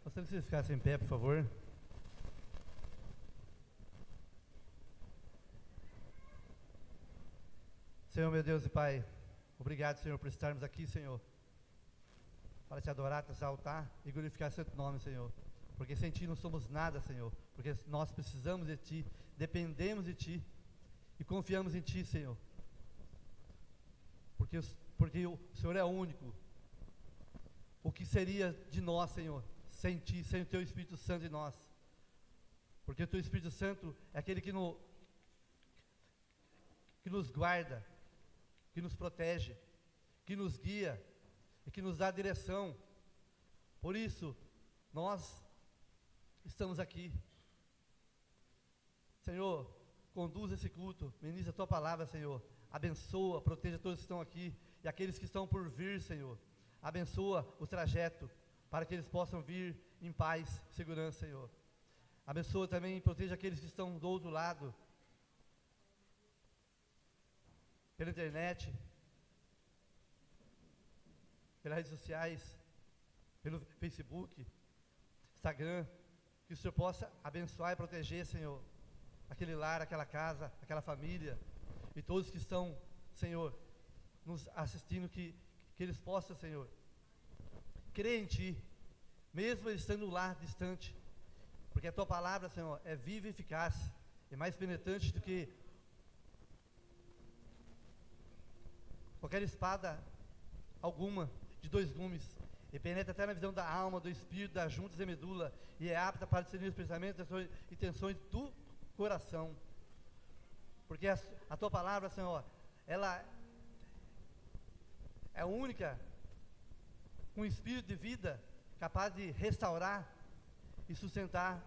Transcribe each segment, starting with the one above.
Gostaria que vocês ficassem em pé, por favor. Senhor, meu Deus e Pai, obrigado, Senhor, por estarmos aqui, Senhor, para te adorar, te exaltar e glorificar seu nome, Senhor. Porque sem Ti não somos nada, Senhor. Porque nós precisamos de Ti, dependemos de Ti e confiamos em Ti, Senhor. Porque o Senhor é único. O que seria de nós, Senhor, sem Ti, sem o Teu Espírito Santo em nós? Porque o Teu Espírito Santo é aquele que nos guarda, que nos protege, que nos guia e que nos dá direção. Por isso, nós estamos aqui. Senhor, conduz esse culto, ministra a Tua palavra, Senhor. Abençoa, proteja todos que estão aqui e aqueles que estão por vir, Senhor. Abençoa o trajeto para que eles possam vir em paz e segurança, Senhor. Abençoa também e proteja aqueles que estão do outro lado, pela internet, pelas redes sociais, pelo Facebook, Instagram, que o Senhor possa abençoar e proteger, Senhor, aquele lar, aquela casa, aquela família, e todos que estão, Senhor, nos assistindo, que eles possam, Senhor, crer em Ti, mesmo eles estando lá, distante, porque a Tua palavra, Senhor, é viva e eficaz, é mais penetrante do que qualquer espada alguma de 2 gumes, e penetra até na visão da alma, do espírito, das juntas e medula, e é apta para discernir os pensamentos e intenções do coração. Porque a Tua palavra, Senhor, ela é única, com espírito de vida, capaz de restaurar e sustentar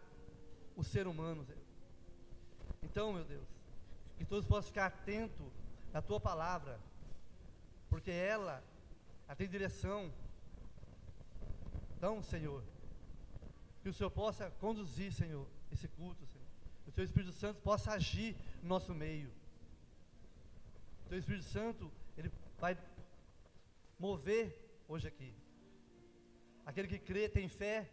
o ser humano. Então, meu Deus, que todos possam ficar atentos à Tua palavra, porque ela tem direção. Então, Senhor, que o Senhor possa conduzir, Senhor, esse culto, Senhor. Que o Teu Espírito Santo possa agir no nosso meio. O Teu Espírito Santo, ele vai mover hoje aqui. Aquele que crê, tem fé,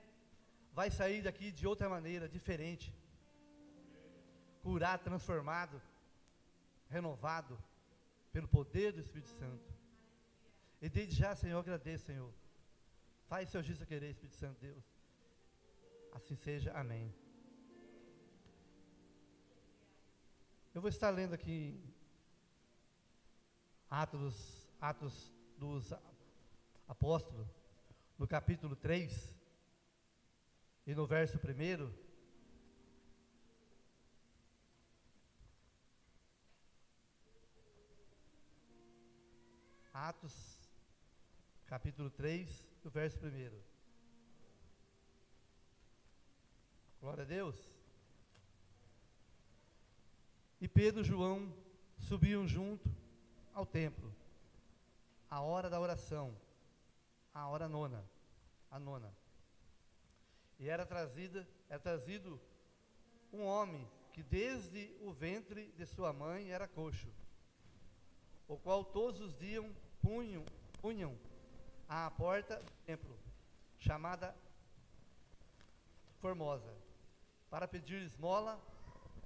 vai sair daqui de outra maneira, diferente. Curado, transformado, renovado pelo poder do Espírito Santo. E desde já, Senhor, eu agradeço, Senhor. Faz seu juízo querer, Espírito Santo de Deus. Assim seja, amém. Eu vou estar lendo aqui Atos dos Apóstolos, no capítulo 3, e no verso 1. Atos, capítulo 3, do verso 1. Glória a Deus. E Pedro e João subiam junto ao templo, a hora da oração, a hora nona, a nona. E era trazido um homem que desde o ventre de sua mãe era coxo, o qual todos os dias punham à porta do templo, chamada Formosa, para pedir esmola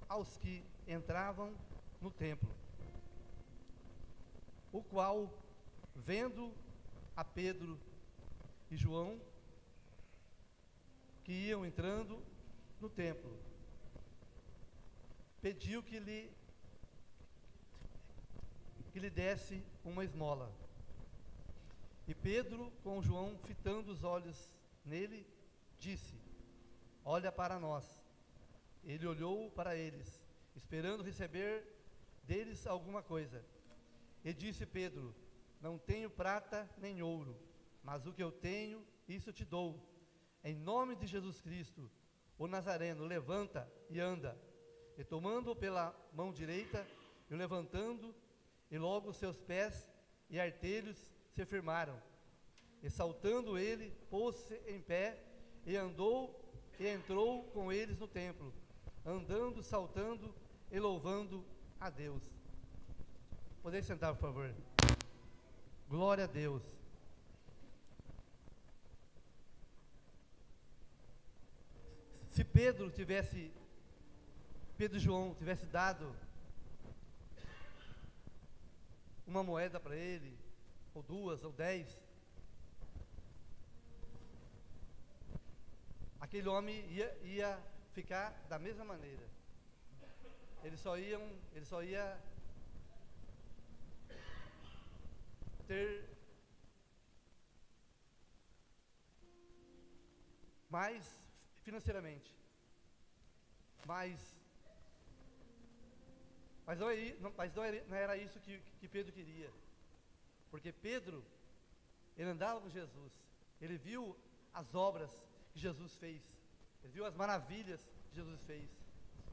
aos que entravam no templo. O qual, vendo a Pedro e João, que iam entrando no templo, pediu que lhe desse uma esmola. E Pedro, com João fitando os olhos nele, disse: olha para nós. Ele olhou para eles, esperando receber deles alguma coisa. E disse Pedro: não tenho prata nem ouro, mas o que eu tenho, isso te dou. Em nome de Jesus Cristo, o Nazareno, levanta e anda. E tomando-o pela mão direita, e o levantando, e logo os seus pés e artelhos se firmaram. E saltando ele, pôs-se em pé, e andou, e entrou com eles no templo, andando, saltando e louvando a Deus. Podeis sentar, por favor. Glória a Deus. Se Pedro e João tivesse dado uma moeda para ele, ou 2, ou 10, aquele homem ia ficar da mesma maneira. Ele só ia ter mais financeiramente, mas não era isso que Pedro queria, porque Pedro, ele andava com Jesus, ele viu as obras que Jesus fez, ele viu as maravilhas que Jesus fez,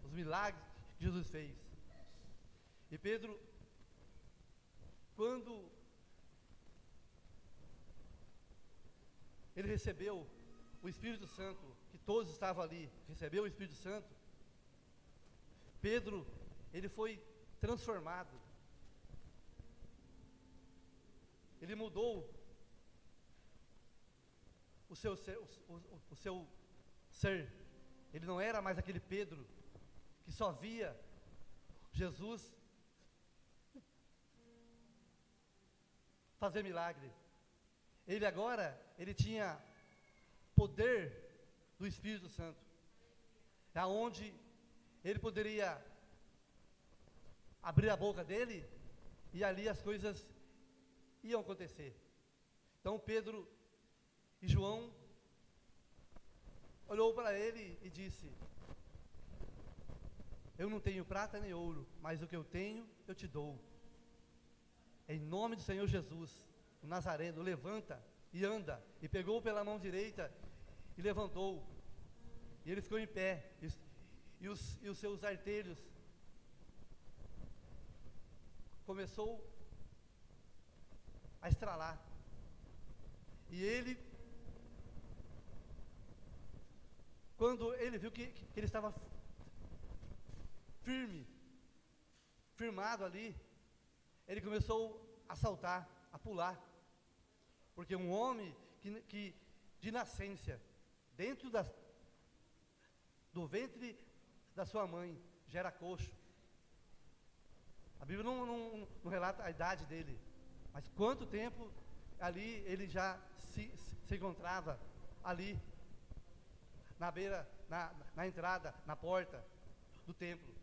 os milagres que Jesus fez. E Pedro, quando ele recebeu o Espírito Santo, que todos estavam ali, recebeu o Espírito Santo, Pedro, ele foi transformado, ele mudou o seu ser, ele não era mais aquele Pedro que só via Jesus fazer milagre. Ele agora, ele tinha poder do Espírito Santo, aonde ele poderia abrir a boca dele e ali as coisas iam acontecer. Então Pedro e João olhou para ele e disse: eu não tenho prata nem ouro, mas o que eu tenho eu te dou. Em nome do Senhor Jesus, o Nazareno, levanta e anda. E pegou pela mão direita e levantou. E ele ficou em pé. E os seus artelhos começou a estralar. E ele, quando ele viu que ele estava firmado ali, ele começou a saltar, a pular, porque um homem que de nascença, dentro do ventre da sua mãe, já era coxo. A Bíblia não relata a idade dele, mas quanto tempo ali ele já se encontrava ali, na beira, na entrada, na porta do templo.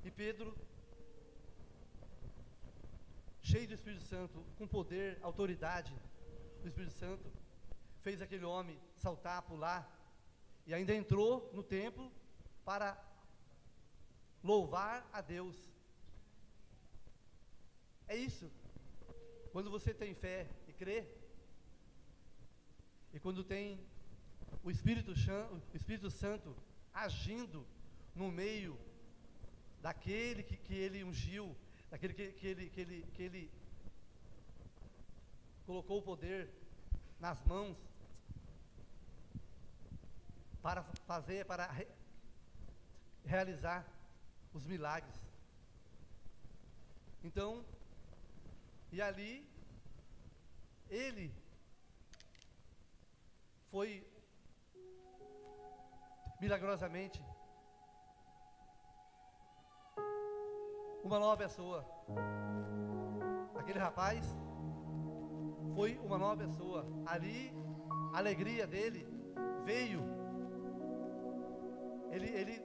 E Pedro, cheio do Espírito Santo, com poder, autoridade do Espírito Santo, fez aquele homem saltar, pular, e ainda entrou no templo para louvar a Deus. É isso. Quando você tem fé e crê, e quando tem o Espírito Santo agindo no meio daquele que ele ungiu, daquele que ele colocou o poder nas mãos para realizar os milagres. Então, e ali ele foi milagrosamente uma nova pessoa. Aquele rapaz foi uma nova pessoa. Ali, a alegria dele veio. Ele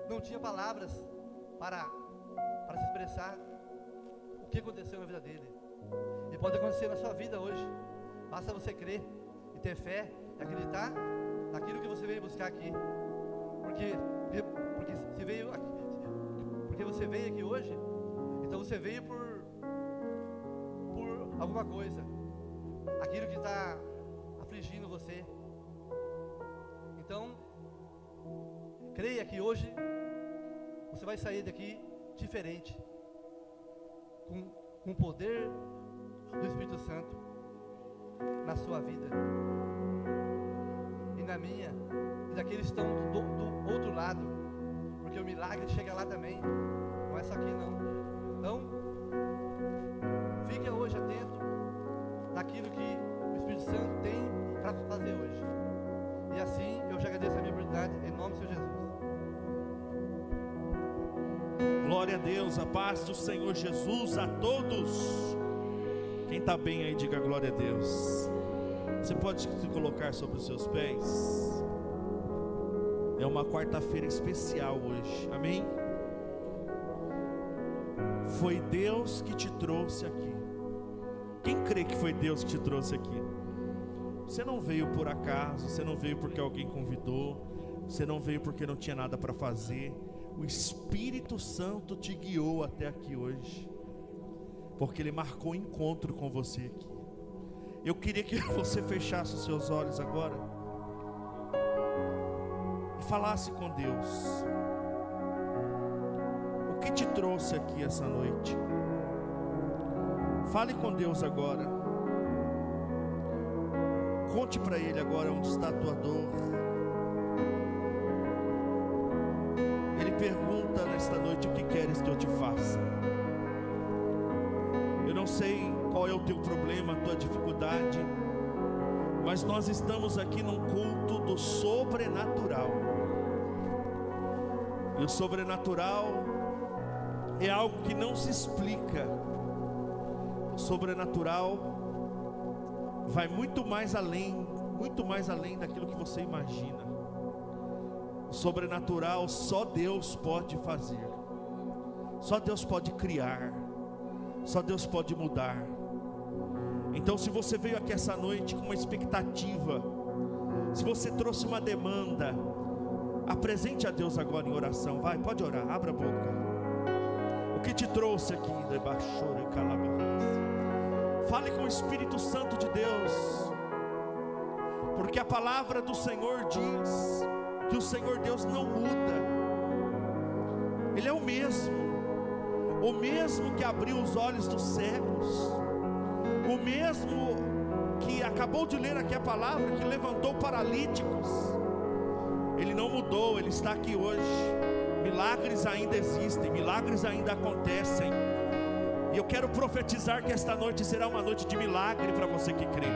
não tinha palavras para se expressar o que aconteceu na vida dele. E pode acontecer na sua vida hoje. Basta você crer e ter fé e acreditar naquilo que você veio buscar aqui. Porque você veio aqui hoje, então você veio por alguma coisa, aquilo que está afligindo você. Então, creia que hoje você vai sair daqui diferente, com o poder do Espírito Santo na sua vida e na minha, e daqueles que estão do outro lado, porque o milagre chega lá também, não é só aqui não. Então, fique hoje atento naquilo que o Espírito Santo tem para fazer hoje. E assim eu já agradeço a minha oportunidade, em nome do Senhor Jesus. Glória a Deus, a paz do Senhor Jesus a todos. Quem está bem aí, diga glória a Deus. Você pode se colocar sobre os seus pés. É uma quarta-feira especial hoje, amém? Foi Deus que te trouxe aqui. Quem crê que foi Deus que te trouxe aqui? Você não veio por acaso, você não veio porque alguém convidou, você não veio porque não tinha nada para fazer. O Espírito Santo te guiou até aqui hoje, porque Ele marcou um encontro com você aqui. Eu queria que você fechasse os seus olhos agora e falasse com Deus. O que te trouxe aqui essa noite? Fale com Deus agora. Conte para Ele agora onde está a tua dor. Ele pergunta nesta noite: o que queres que eu te faça? Eu não sei qual é o teu problema, a tua dificuldade, mas nós estamos aqui num culto do sobrenatural. E o sobrenatural é algo que não se explica. O sobrenatural vai muito mais além daquilo que você imagina. O sobrenatural só Deus pode fazer, só Deus pode criar, só Deus pode mudar. Então, se você veio aqui essa noite com uma expectativa, se você trouxe uma demanda, apresente a Deus agora em oração. Vai, pode orar, abra a boca. O que te trouxe aqui? Fale com o Espírito Santo de Deus, porque a palavra do Senhor diz que o Senhor Deus não muda. Ele é o mesmo que abriu os olhos dos cegos, o mesmo que acabou de ler aqui a palavra, que levantou paralíticos. Ele não mudou, Ele está aqui hoje. Milagres ainda existem, milagres ainda acontecem. E eu quero profetizar que esta noite será uma noite de milagre para você que crê.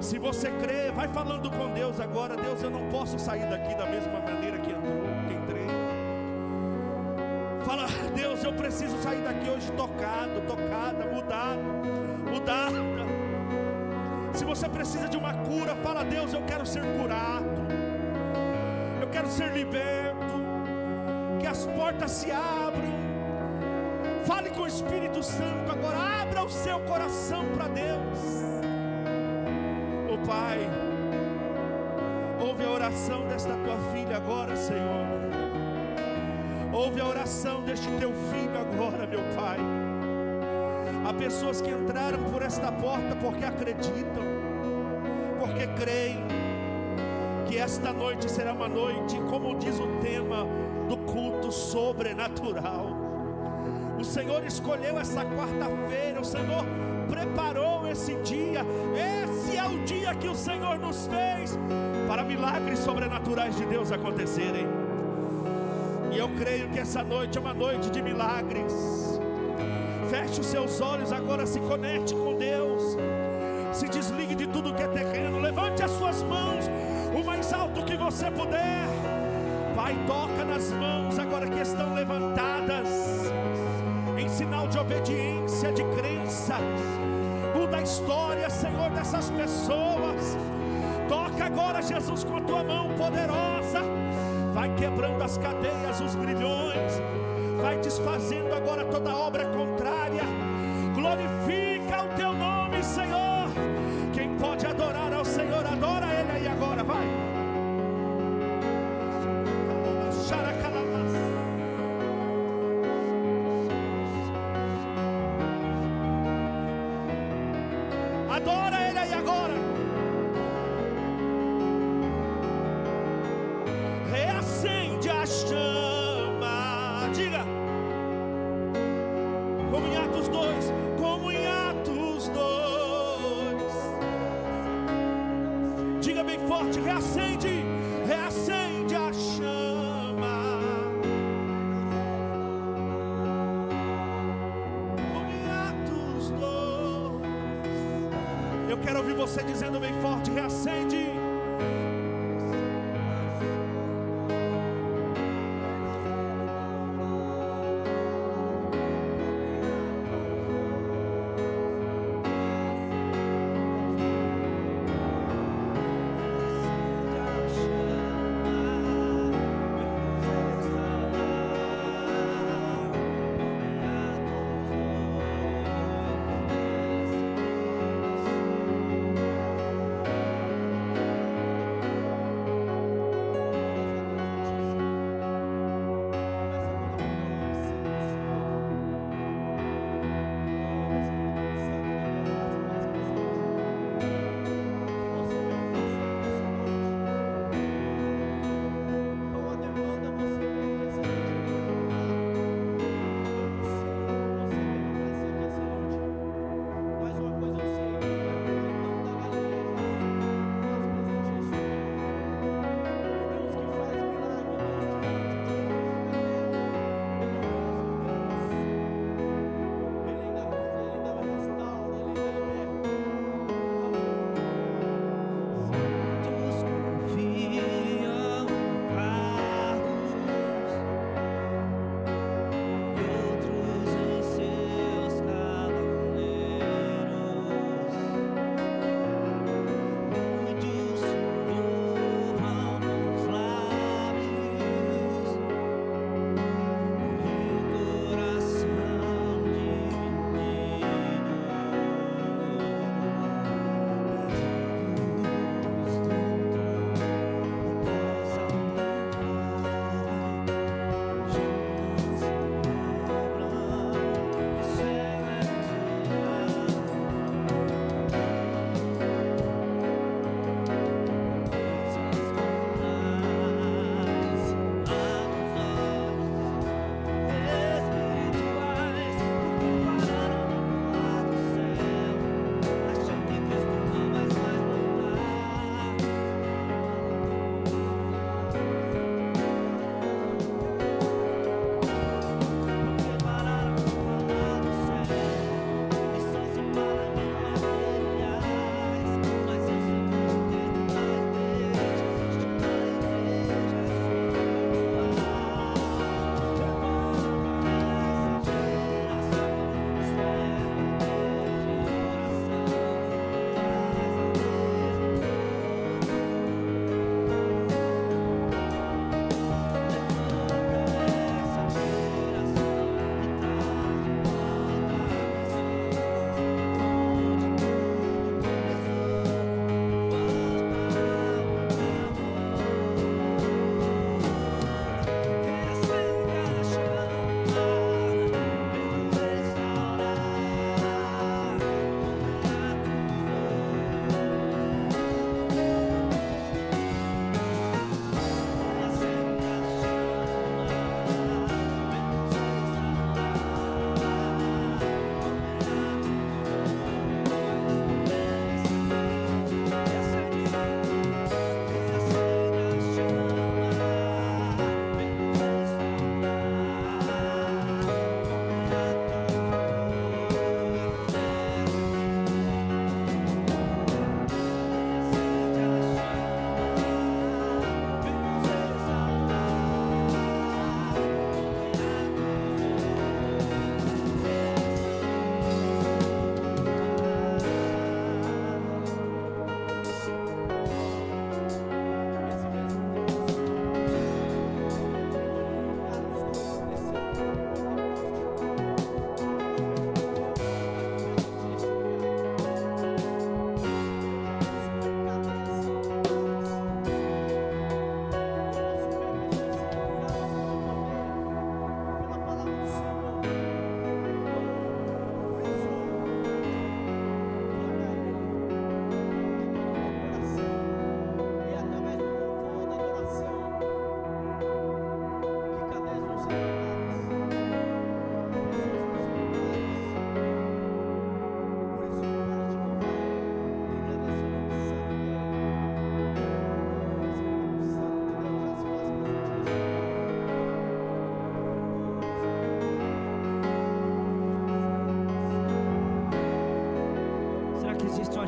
Se você crê, vai falando com Deus agora. Deus, eu não posso sair daqui da mesma maneira que entrei. Fala: Deus, eu preciso sair daqui hoje tocada, mudada. Se você precisa de uma cura, fala: Deus, eu quero ser curado, eu quero ser liberto, que as portas se abram. Fale com o Espírito Santo agora, abra o seu coração para Deus. Oh Pai, ouve a oração desta tua filha agora, Senhor. Ouve a oração deste teu filho agora, meu Pai. Há pessoas que entraram por esta porta porque acreditam, porque creem que esta noite será uma noite, como diz o tema do culto, sobrenatural. O Senhor escolheu essa quarta-feira, o Senhor preparou esse dia. Esse é o dia que o Senhor nos fez para milagres sobrenaturais de Deus acontecerem. E eu creio que essa noite é uma noite de milagres. Feche os seus olhos agora, se conecte com Deus, se desligue de tudo que é terreno, levante as suas mãos o mais alto que você puder. Pai, toca nas mãos agora que estão levantadas, em sinal de obediência, de crença. Muda a história, Senhor, dessas pessoas. Toca agora, Jesus, com a tua mão poderosa. Vai quebrando as cadeias, os grilhões. Vai desfazendo agora toda obra contrária. Glorifica o teu nome, Senhor. Quem pode adorar ao Senhor, adora Ele aí agora, vai. Adora Ele aí agora. Reacende a chama. Diga. Como em Atos 2. Como em Atos 2. Diga bem forte. Reacende. Reacende a chama. Como em Atos 2. Eu quero ouvir você dizendo bem forte: reacende.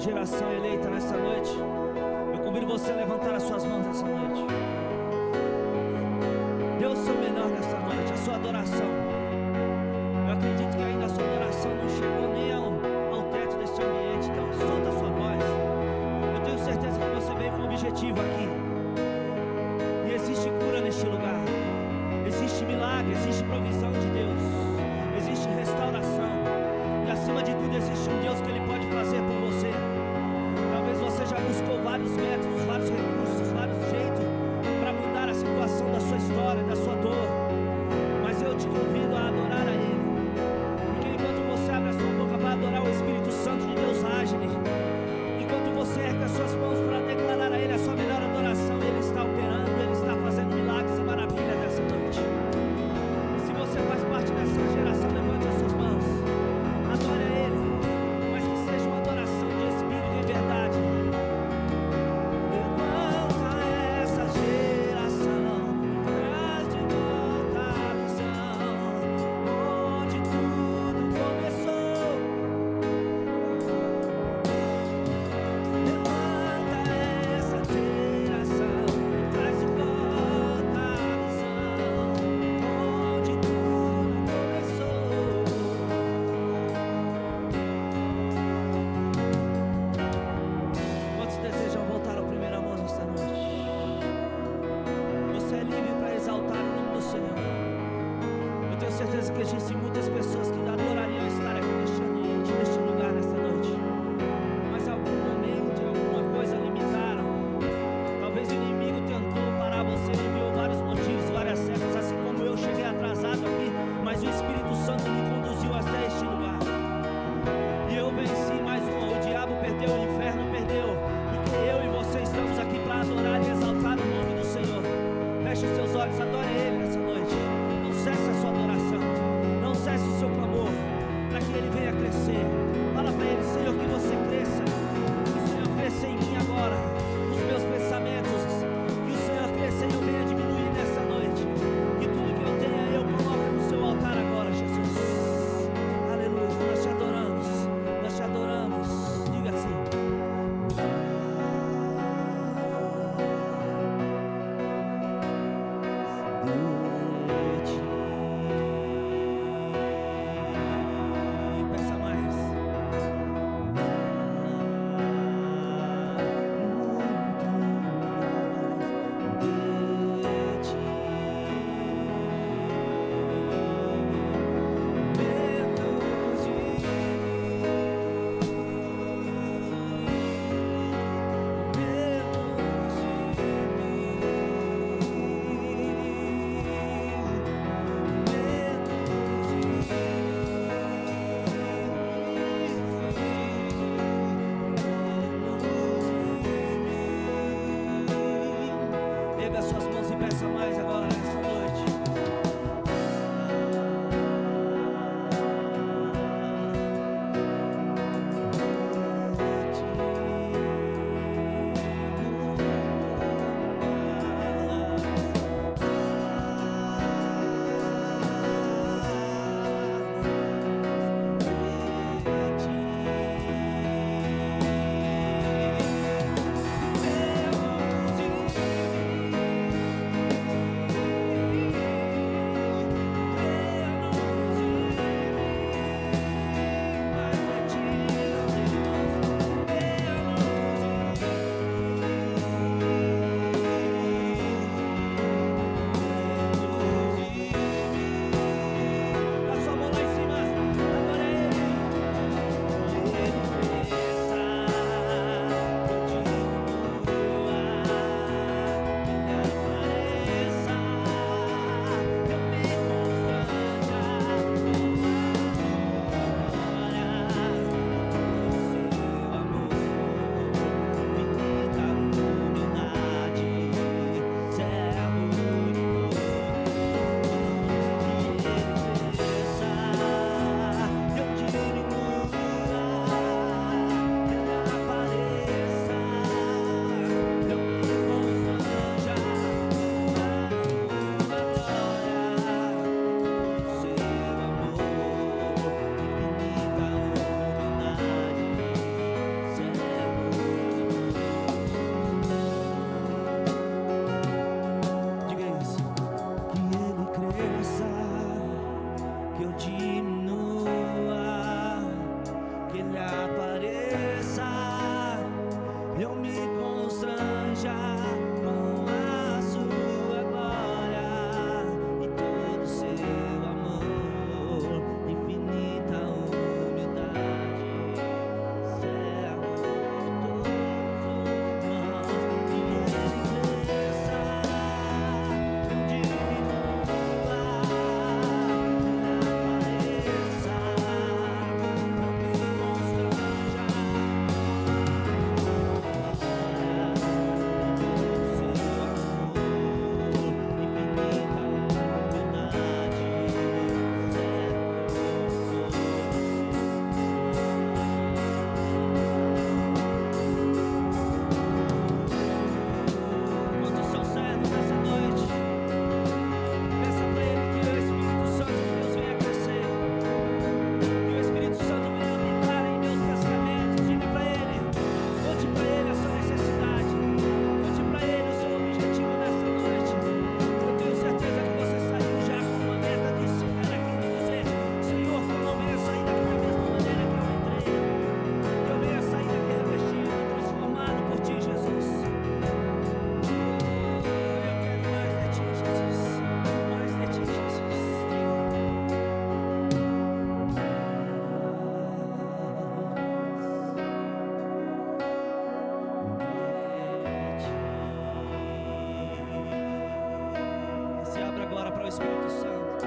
geração eleita nessa noite, eu convido você a levantar as suas mãos nessa noite. Dê o seu melhor nessa noite, a sua adoração. Eu acredito que ainda a sua adoração não chegou nem ao teto deste ambiente, então solta a sua voz. Eu tenho certeza que você veio com um objetivo aqui. E existe cura neste lugar, existe milagre, existe provisão de Deus, existe restauração. E acima de tudo existe um Deus que Ele pode fazer por você. Talvez você já buscou vários métodos, vários recursos, vários jeitos para mudar a situação da sua história, da sua dor. Mas eu te convido a adorar a Ele. Porque enquanto você abre a sua boca para adorar, o Espírito Santo de Deus age. Enquanto você ergue as suas mãos para declarar a Ele a sua melhor adoração, Ele está operando, Ele está fazendo milagres e maravilhas nessa noite. Se você faz parte dessa geração, levante as suas mãos. Adore a Ele, mas que seja uma adoração de espírito e verdade. Levanta essa geração, traz de volta a visão, onde tudo começou. Levanta essa geração, traz de volta a visão, onde tudo começou. Quantos desejam voltar ao primeiro amor nesta noite? Você é livre para exaltar o nome do Senhor. Eu tenho certeza que existem muitas pessoas que adorariam estar aqui neste ambiente, neste lugar, nesta noite. Mas algum momento, alguma coisa limitaram. Talvez o inimigo tentou parar você, ele enviou vários motivos, várias setas, assim como eu cheguei atrasado aqui, mas o Espírito Santo me conduziu até este lugar. E eu venci mais uma. O diabo perdeu, o inferno perdeu. Porque eu e você estamos aqui para adorar e exaltar o nome do Senhor. Feche os seus olhos, adore Ele nessa noite. Não cesse a sua adoração, não cesse o seu clamor, para que Ele venha crescer. Fala para Ele: Senhor, que você cresça. Que o Senhor cresça em mim agora, nos meus pensamentos. Que o Senhor cresça e eu venha diminuir nessa noite. Que tudo que eu tenha eu coloque no seu altar agora, Jesus. Aleluia, nós te adoramos, nós te adoramos. Diga assim: peça mais. Erga suas mãos e peça mais agora nessa noite. eu me constranja com a sua glória e todo o seu amor, infinita humildade, servo de todos os irmãos, e ele cresça, eu diminua, ele apareça, eu me constranja. Quantos são servos nessa noite? Peça para Ele que o Espírito Santo de Deus venha crescer, que o Espírito Santo venha habitar em meus pensamentos. Diga para Ele, conte para Ele a sua necessidade, conte para Ele o seu objetivo nessa noite. Eu tenho certeza que você saiu já com uma meta de se era aqui e dizer: Senhor, que eu não venha sair daqui da mesma maneira que eu entrei, que eu venha sair daqui revestido, transformado por Ti, Jesus. Eu quero mais de Ti, Jesus, mais de Ti, Jesus. Se abra agora para o Espírito Santo.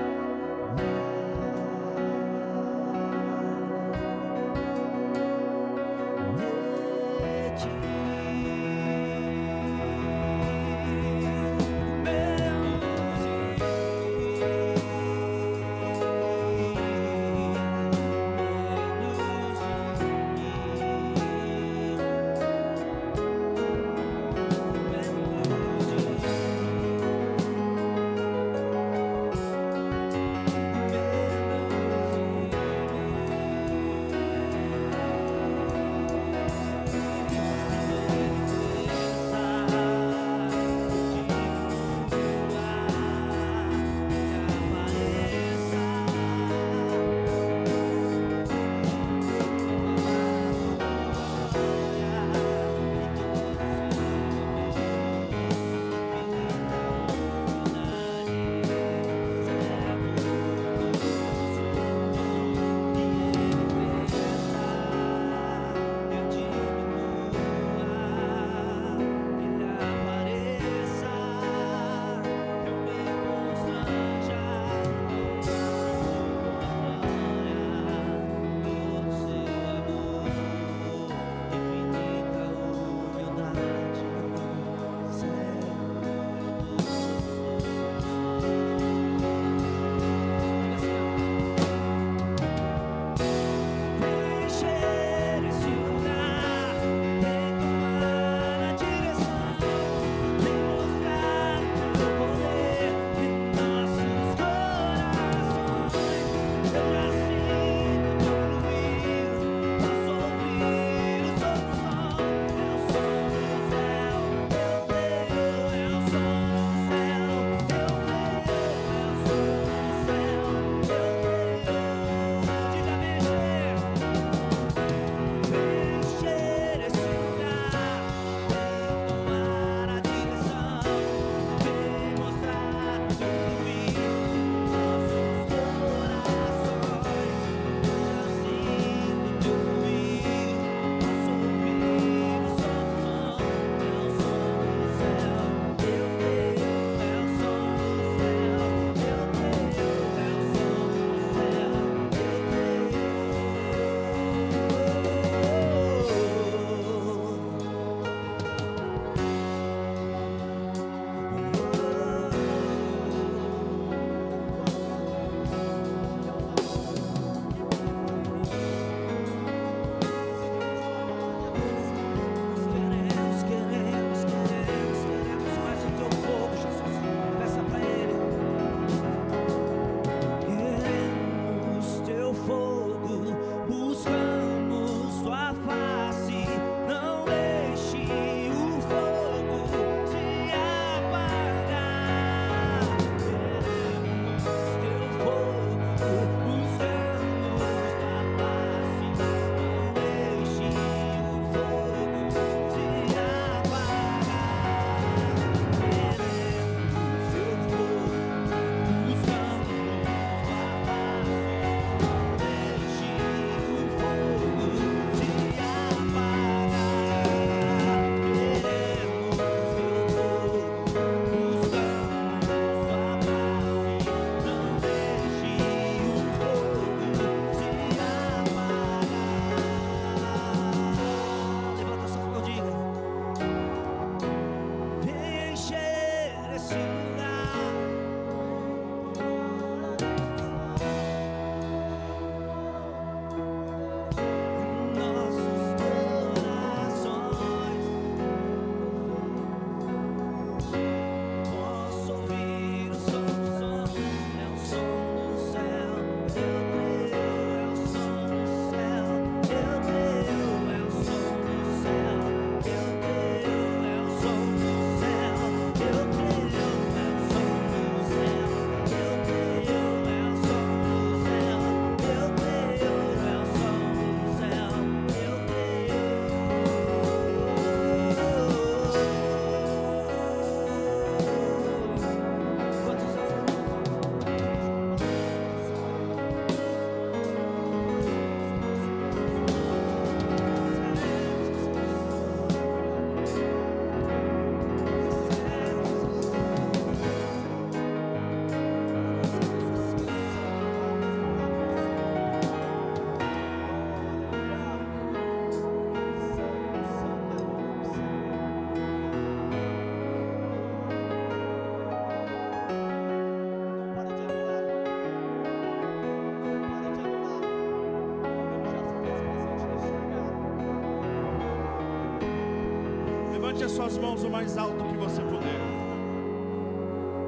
Levante as suas mãos o mais alto que você puder.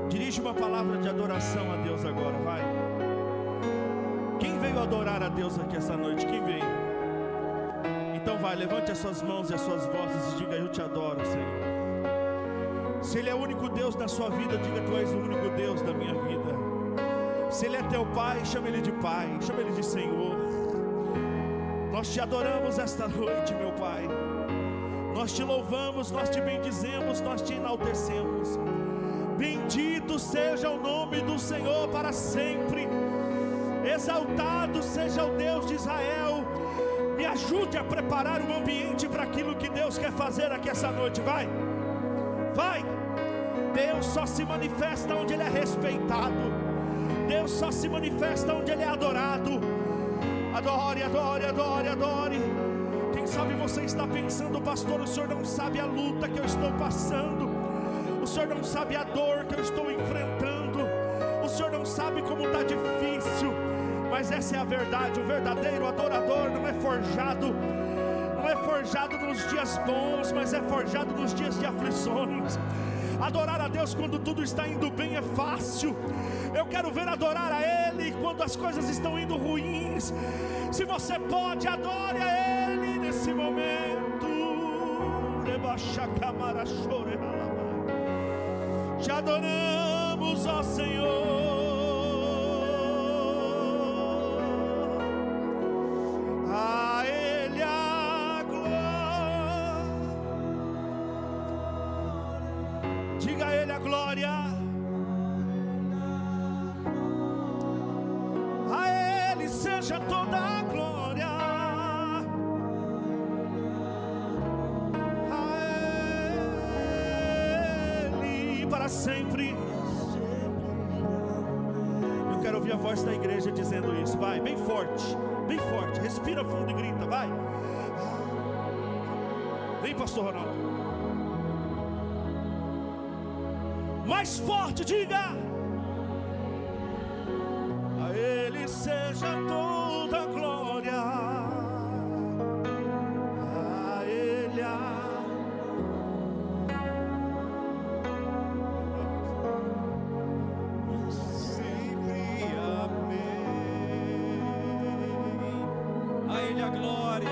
Dirige uma palavra de adoração a Deus agora, vai. Quem veio adorar a Deus aqui essa noite? Quem veio? Então vai, levante as suas mãos e as suas vozes e diga: eu te adoro, Senhor. Se Ele é o único Deus na sua vida, diga: tu és o único Deus da minha vida. Se Ele é teu Pai, chama Ele de Pai, chama Ele de Senhor. Nós te adoramos esta noite, meu Pai. Nós te louvamos, nós te bendizemos, nós te enaltecemos. Bendito seja o nome do Senhor para sempre. Exaltado seja o Deus de Israel. Me ajude a preparar o ambiente para aquilo que Deus quer fazer aqui essa noite. Vai, vai. Deus só se manifesta onde Ele é respeitado. Deus só se manifesta onde Ele é adorado. Adore, adore, adore, adore. Quem sabe você está pensando: pastor, o senhor não sabe a luta que eu estou passando, o senhor não sabe a dor que eu estou enfrentando, o senhor não sabe como está difícil. Mas essa é a verdade. O verdadeiro adorador não é forjado nos dias bons, mas é forjado nos dias de aflições. Adorar a Deus quando tudo está indo bem é fácil. Eu quero ver adorar a Ele quando as coisas estão indo ruins. Se você pode, adore a Ele nesse momento. Te adoramos, ó Senhor. A Ele a glória. Diga a Ele a glória. A Ele seja toda a glória. A Ele para sempre. Eu quero ouvir a voz da igreja dizendo isso. Vai, bem forte, bem forte. Respira fundo e grita, vai. Vem, pastor Ronaldo. Mais forte, diga. A Ele seja toda a glória. A Ele sempre amém. A Ele a glória.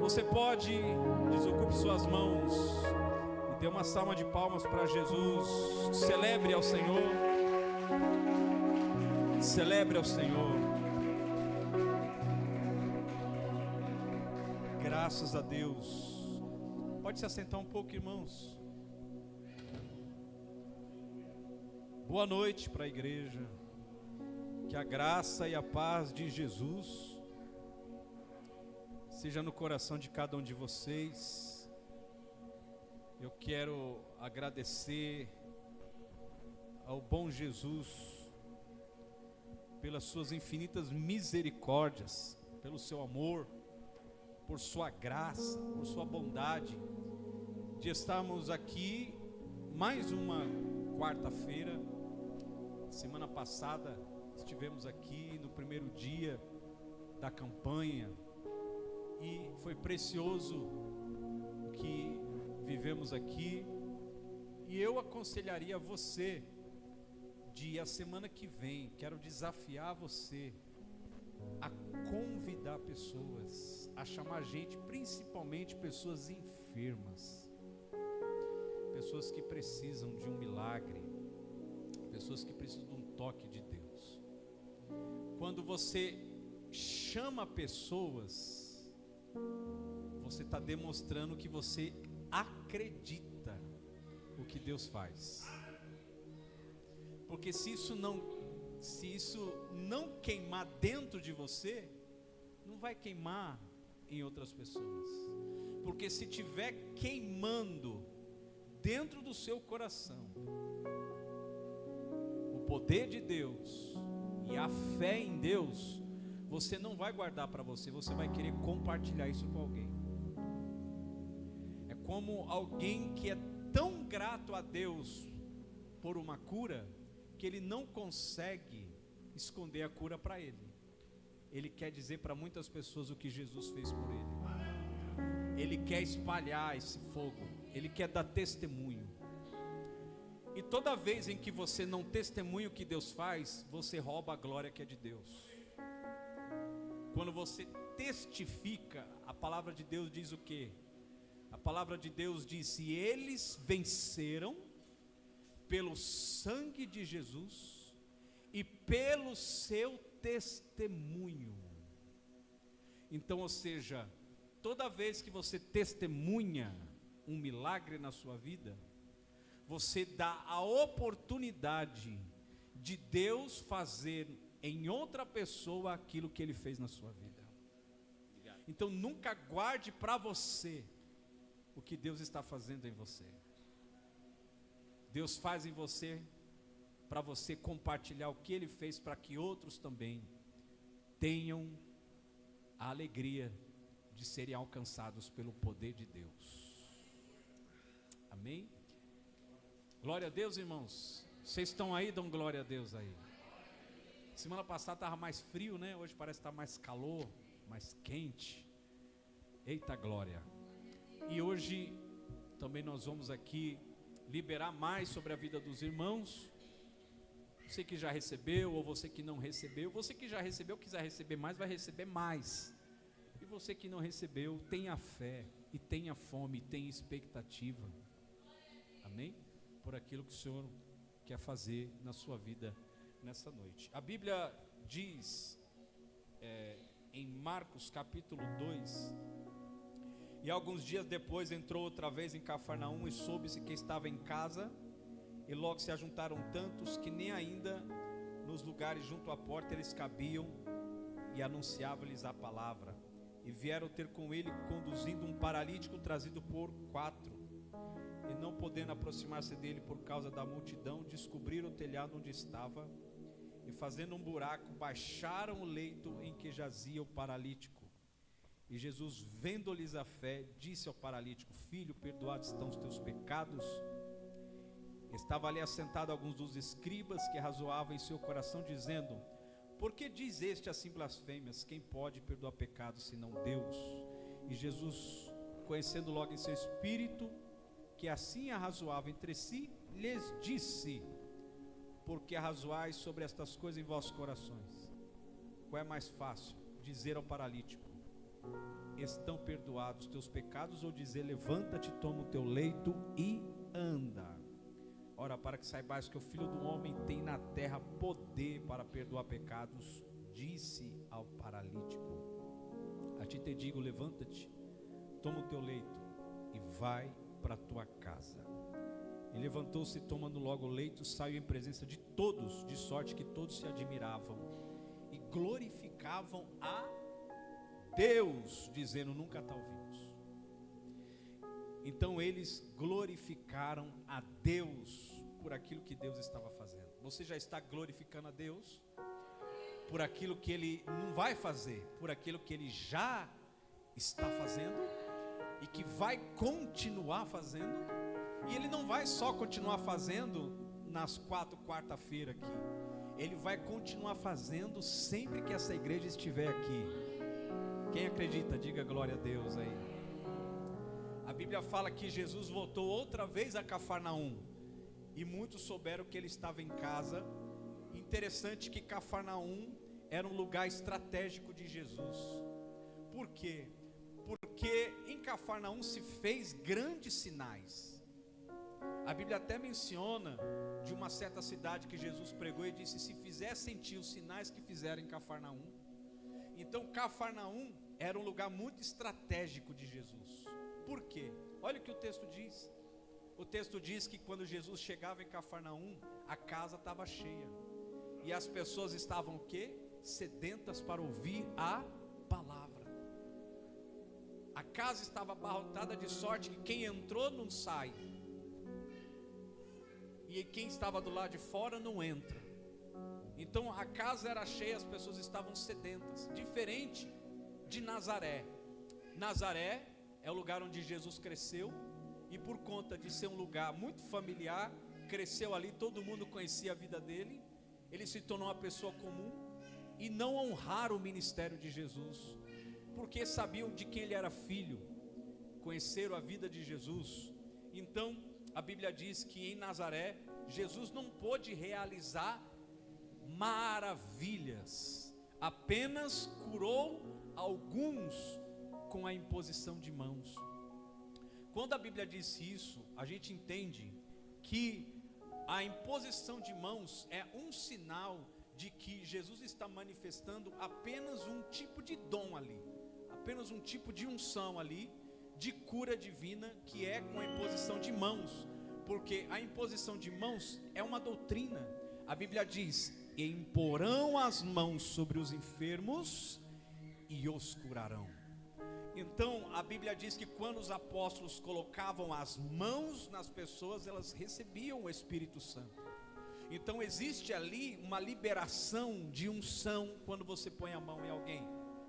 Você pode, desocupe suas mãos e dê uma salva de palmas para Jesus. Celebre ao Senhor. Celebre ao Senhor. Graças a Deus. Pode se assentar um pouco, irmãos. Boa noite para a igreja. Que a graça e a paz de Jesus seja no coração de cada um de vocês. Eu quero agradecer ao bom Jesus pelas suas infinitas misericórdias, pelo seu amor, por sua graça, por sua bondade, de estarmos aqui mais uma quarta-feira. Semana passada estivemos aqui no primeiro dia da campanha e foi precioso o que vivemos aqui. E eu aconselharia você de a semana que vem, quero desafiar você a convidar pessoas, a chamar gente, principalmente pessoas enfermas, pessoas que precisam de um milagre, pessoas que precisam de um toque de Deus. Quando você chama pessoas, você está demonstrando que você acredita o que Deus faz. Porque se isso não queimar dentro de você, não vai queimar em outras pessoas. Porque Porque se tiver queimando dentro do seu coração o poder de Deus e a fé em Deus, você não vai guardar para você, você vai querer compartilhar isso com alguém. É como alguém que é tão grato a Deus por uma cura, que ele não consegue esconder a cura para ele. Ele quer dizer para muitas pessoas o que Jesus fez por ele. Ele quer espalhar esse fogo, ele quer dar testemunho. E toda vez em que você não testemunha o que Deus faz, você rouba a glória que é de Deus. Quando você testifica, a palavra de Deus diz o quê? A palavra de Deus diz: se eles venceram pelo sangue de Jesus e pelo seu testemunho. Então, ou seja, toda vez que você testemunha um milagre na sua vida, você dá a oportunidade de Deus fazer em outra pessoa aquilo que Ele fez na sua vida. Então nunca guarde para você o que Deus está fazendo em você. Deus faz em você para você compartilhar o que Ele fez, para que outros também tenham a alegria de serem alcançados pelo poder de Deus. Amém? Glória a Deus, irmãos. Vocês estão aí? Dão glória a Deus aí. Semana passada estava mais frio, né? Hoje parece que está mais calor, mais quente. Eita glória. E hoje também nós vamos aqui liberar mais sobre a vida dos irmãos. Você que já recebeu ou você que não recebeu. Você que já recebeu, quiser receber mais, vai receber mais. E você que não recebeu, tenha fé e tenha fome e tenha expectativa. Amém? Por aquilo que o Senhor quer fazer na sua vida nessa noite. A Bíblia diz em Marcos capítulo 2: e alguns dias depois entrou outra vez em Cafarnaum, e soube-se que estava em casa, e logo se ajuntaram tantos que nem ainda nos lugares junto à porta eles cabiam, e anunciavam-lhes a palavra. E vieram ter com ele, conduzindo um paralítico trazido por 4, e não podendo aproximar-se dele por causa da multidão, descobriram o telhado onde estava, e fazendo um buraco, baixaram o leito em que jazia o paralítico. E Jesus, vendo-lhes a fé, disse ao paralítico: filho, perdoados estão os teus pecados. Estava ali assentado alguns dos escribas, que razoavam em seu coração, dizendo: por que diz este assim blasfêmias? Quem pode perdoar pecados senão Deus? E Jesus, conhecendo logo em seu espírito que assim arrazoavam entre si, lhes disse: por que arrazoais sobre estas coisas em vossos corações? Qual é mais fácil, dizer ao paralítico: estão perdoados os teus pecados, ou dizer: levanta-te, toma o teu leito e anda? Ora, para que saibais que o Filho do Homem tem na terra poder para perdoar pecados, disse ao paralítico: a ti te digo, levanta-te, toma o teu leito e vai para a tua casa. E levantou-se, tomando logo o leito, saiu em presença de todos, de sorte que todos se admiravam e glorificavam a Deus, dizendo: nunca tal vimos. Então eles glorificaram a Deus por aquilo que Deus estava fazendo. Você já está glorificando a Deus por aquilo que Ele não vai fazer, por aquilo que Ele já está fazendo e que vai continuar fazendo? E Ele não vai só continuar fazendo nas 4 quarta-feira aqui, Ele vai continuar fazendo sempre que essa igreja estiver aqui. Quem acredita, diga glória a Deus aí. A Bíblia fala que Jesus voltou outra vez a Cafarnaum, e muitos souberam que ele estava em casa. Interessante que Cafarnaum era um lugar estratégico de Jesus. Por quê? Porque em Cafarnaum se fez grandes sinais. A Bíblia até menciona de uma certa cidade que Jesus pregou e disse: se fizer sentir os sinais que fizeram em Cafarnaum. Então Cafarnaum era um lugar muito estratégico de Jesus. Por quê? Olha o que o texto diz. O texto diz que quando Jesus chegava em Cafarnaum, a casa estava cheia, e as pessoas estavam o quê? Sedentas para ouvir a palavra. A casa estava abarrotada de sorte que quem entrou não sai, e quem estava do lado de fora não entra. Então a casa era cheia, as pessoas estavam sedentas. Diferente de Nazaré. Nazaré é o lugar onde Jesus cresceu, e por conta de ser um lugar muito familiar, cresceu ali, todo mundo conhecia a vida dele. Ele se tornou uma pessoa comum, e não honraram o ministério de Jesus, porque sabiam de quem ele era filho, conheceram a vida de Jesus. Então a Bíblia diz que em Nazaré Jesus não pôde realizar maravilhas, apenas curou alguns com a imposição de mãos. Quando a Bíblia diz isso, a gente entende que a imposição de mãos é um sinal de que Jesus está manifestando apenas um tipo de dom ali, apenas um tipo de unção ali, de cura divina, que é com a imposição de mãos, porque a imposição de mãos é uma doutrina. A Bíblia diz: e imporão as mãos sobre os enfermos e os curarão. Então a Bíblia diz que quando os apóstolos colocavam as mãos nas pessoas, elas recebiam o Espírito Santo. Então existe ali uma liberação de unção quando você põe a mão em alguém.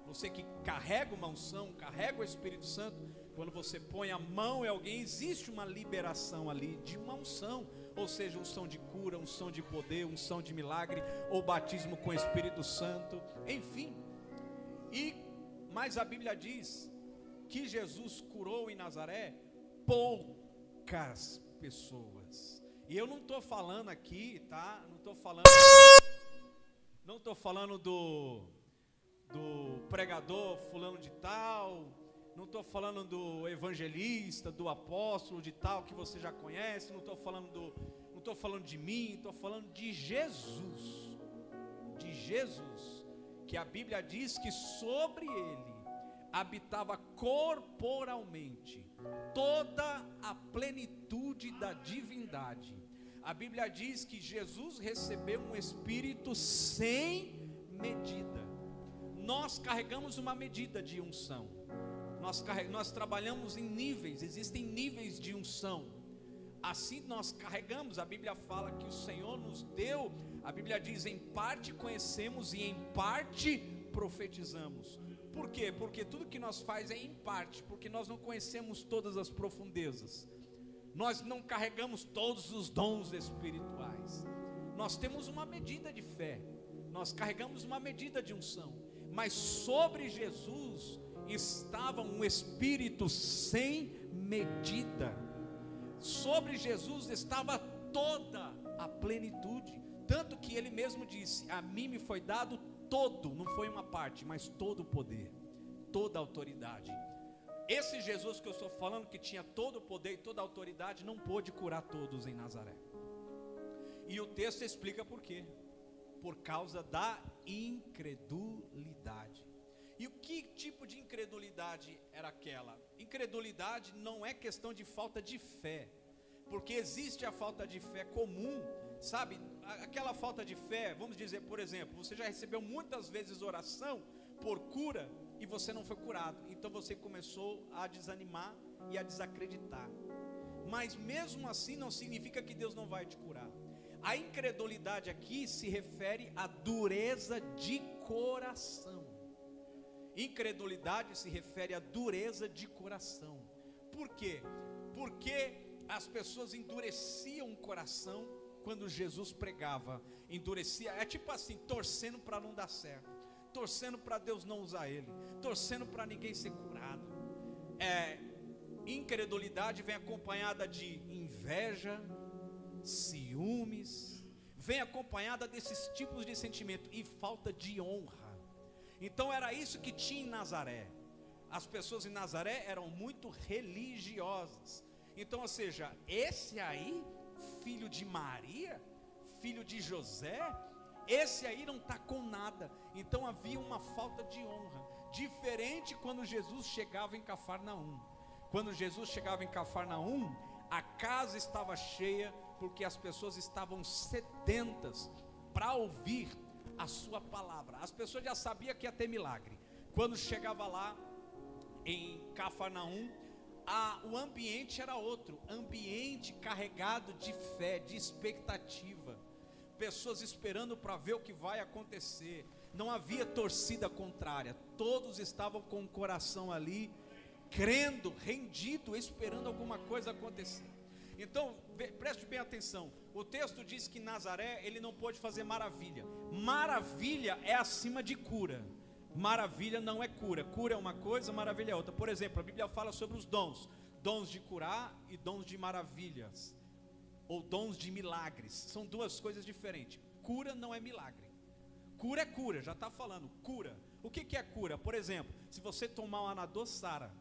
Você que carrega uma unção, carrega o Espírito Santo, quando você põe a mão em alguém, existe uma liberação ali de uma unção, ou seja, unção de cura, unção de poder, unção de milagre, ou batismo com o Espírito Santo, enfim. Mas a Bíblia diz que Jesus curou em Nazaré poucas pessoas. E eu não estou falando aqui, tá? Não estou falando do pregador fulano de tal, não estou falando do evangelista, do apóstolo de tal que você já conhece, não estou falando de mim, estou falando de Jesus. De Jesus, que a Bíblia diz que sobre ele habitava corporalmente toda a plenitude da divindade. A Bíblia diz que Jesus recebeu um Espírito sem medida. Nós carregamos uma medida de unção. Nós trabalhamos em níveis, existem níveis de unção. Assim nós carregamos, a Bíblia fala que o Senhor nos deu, a Bíblia diz: em parte conhecemos e em parte profetizamos. Por quê? Porque tudo que nós faz é em parte, porque nós não conhecemos todas as profundezas. Nós não carregamos todos os dons espirituais. Nós temos uma medida de fé, nós carregamos uma medida de unção, mas sobre Jesus estava um Espírito sem medida. Sobre Jesus estava toda a plenitude, tanto que ele mesmo disse: a mim me foi dado todo, não foi uma parte, mas todo o poder, toda a autoridade. Esse Jesus que eu estou falando, que tinha todo o poder e toda a autoridade, não pôde curar todos em Nazaré. E o texto explica por quê. Por causa da incredulidade. E o que tipo de incredulidade era aquela? Incredulidade não é questão de falta de fé, porque existe a falta de fé comum, sabe? Aquela falta de fé, vamos dizer, por exemplo, você já recebeu muitas vezes oração por cura e você não foi curado, então você começou a desanimar e a desacreditar. Mas mesmo assim não significa que Deus não vai te curar. A incredulidade aqui se refere à dureza de coração. Incredulidade se refere à dureza de coração. Por quê? Porque as pessoas endureciam o coração quando Jesus pregava. Endurecia, é tipo assim, torcendo para não dar certo, torcendo para Deus não usar ele, torcendo para ninguém ser curado. Incredulidade vem acompanhada de inveja, ciúmes, vem acompanhada desses tipos de sentimento e falta de honra. Então era isso que tinha em Nazaré. As pessoas em Nazaré eram muito religiosas. Então, ou seja, esse aí, filho de Maria, filho de José, esse aí não está com nada. Então havia uma falta de honra. Diferente quando Jesus chegava em Cafarnaum. Quando Jesus chegava em Cafarnaum, a casa estava cheia, porque as pessoas estavam sedentas para ouvir a sua palavra. As pessoas já sabiam que ia ter milagre. Quando chegava lá, em Cafarnaum, o ambiente era outro, ambiente carregado de fé, de expectativa, pessoas esperando para ver o que vai acontecer. Não havia torcida contrária, todos estavam com o coração ali, crendo, rendido, esperando alguma coisa acontecer. Então, preste bem atenção, o texto diz que Nazaré, ele não pôde fazer maravilha. Maravilha é acima de cura. Maravilha não é cura, cura é uma coisa, maravilha é outra. Por exemplo, a Bíblia fala sobre os dons, dons de curar e dons de maravilhas, ou dons de milagres, são duas coisas diferentes. Cura não é milagre, cura é cura, já está falando, cura. O que é cura? Por exemplo, se você tomar um Anadol, sara.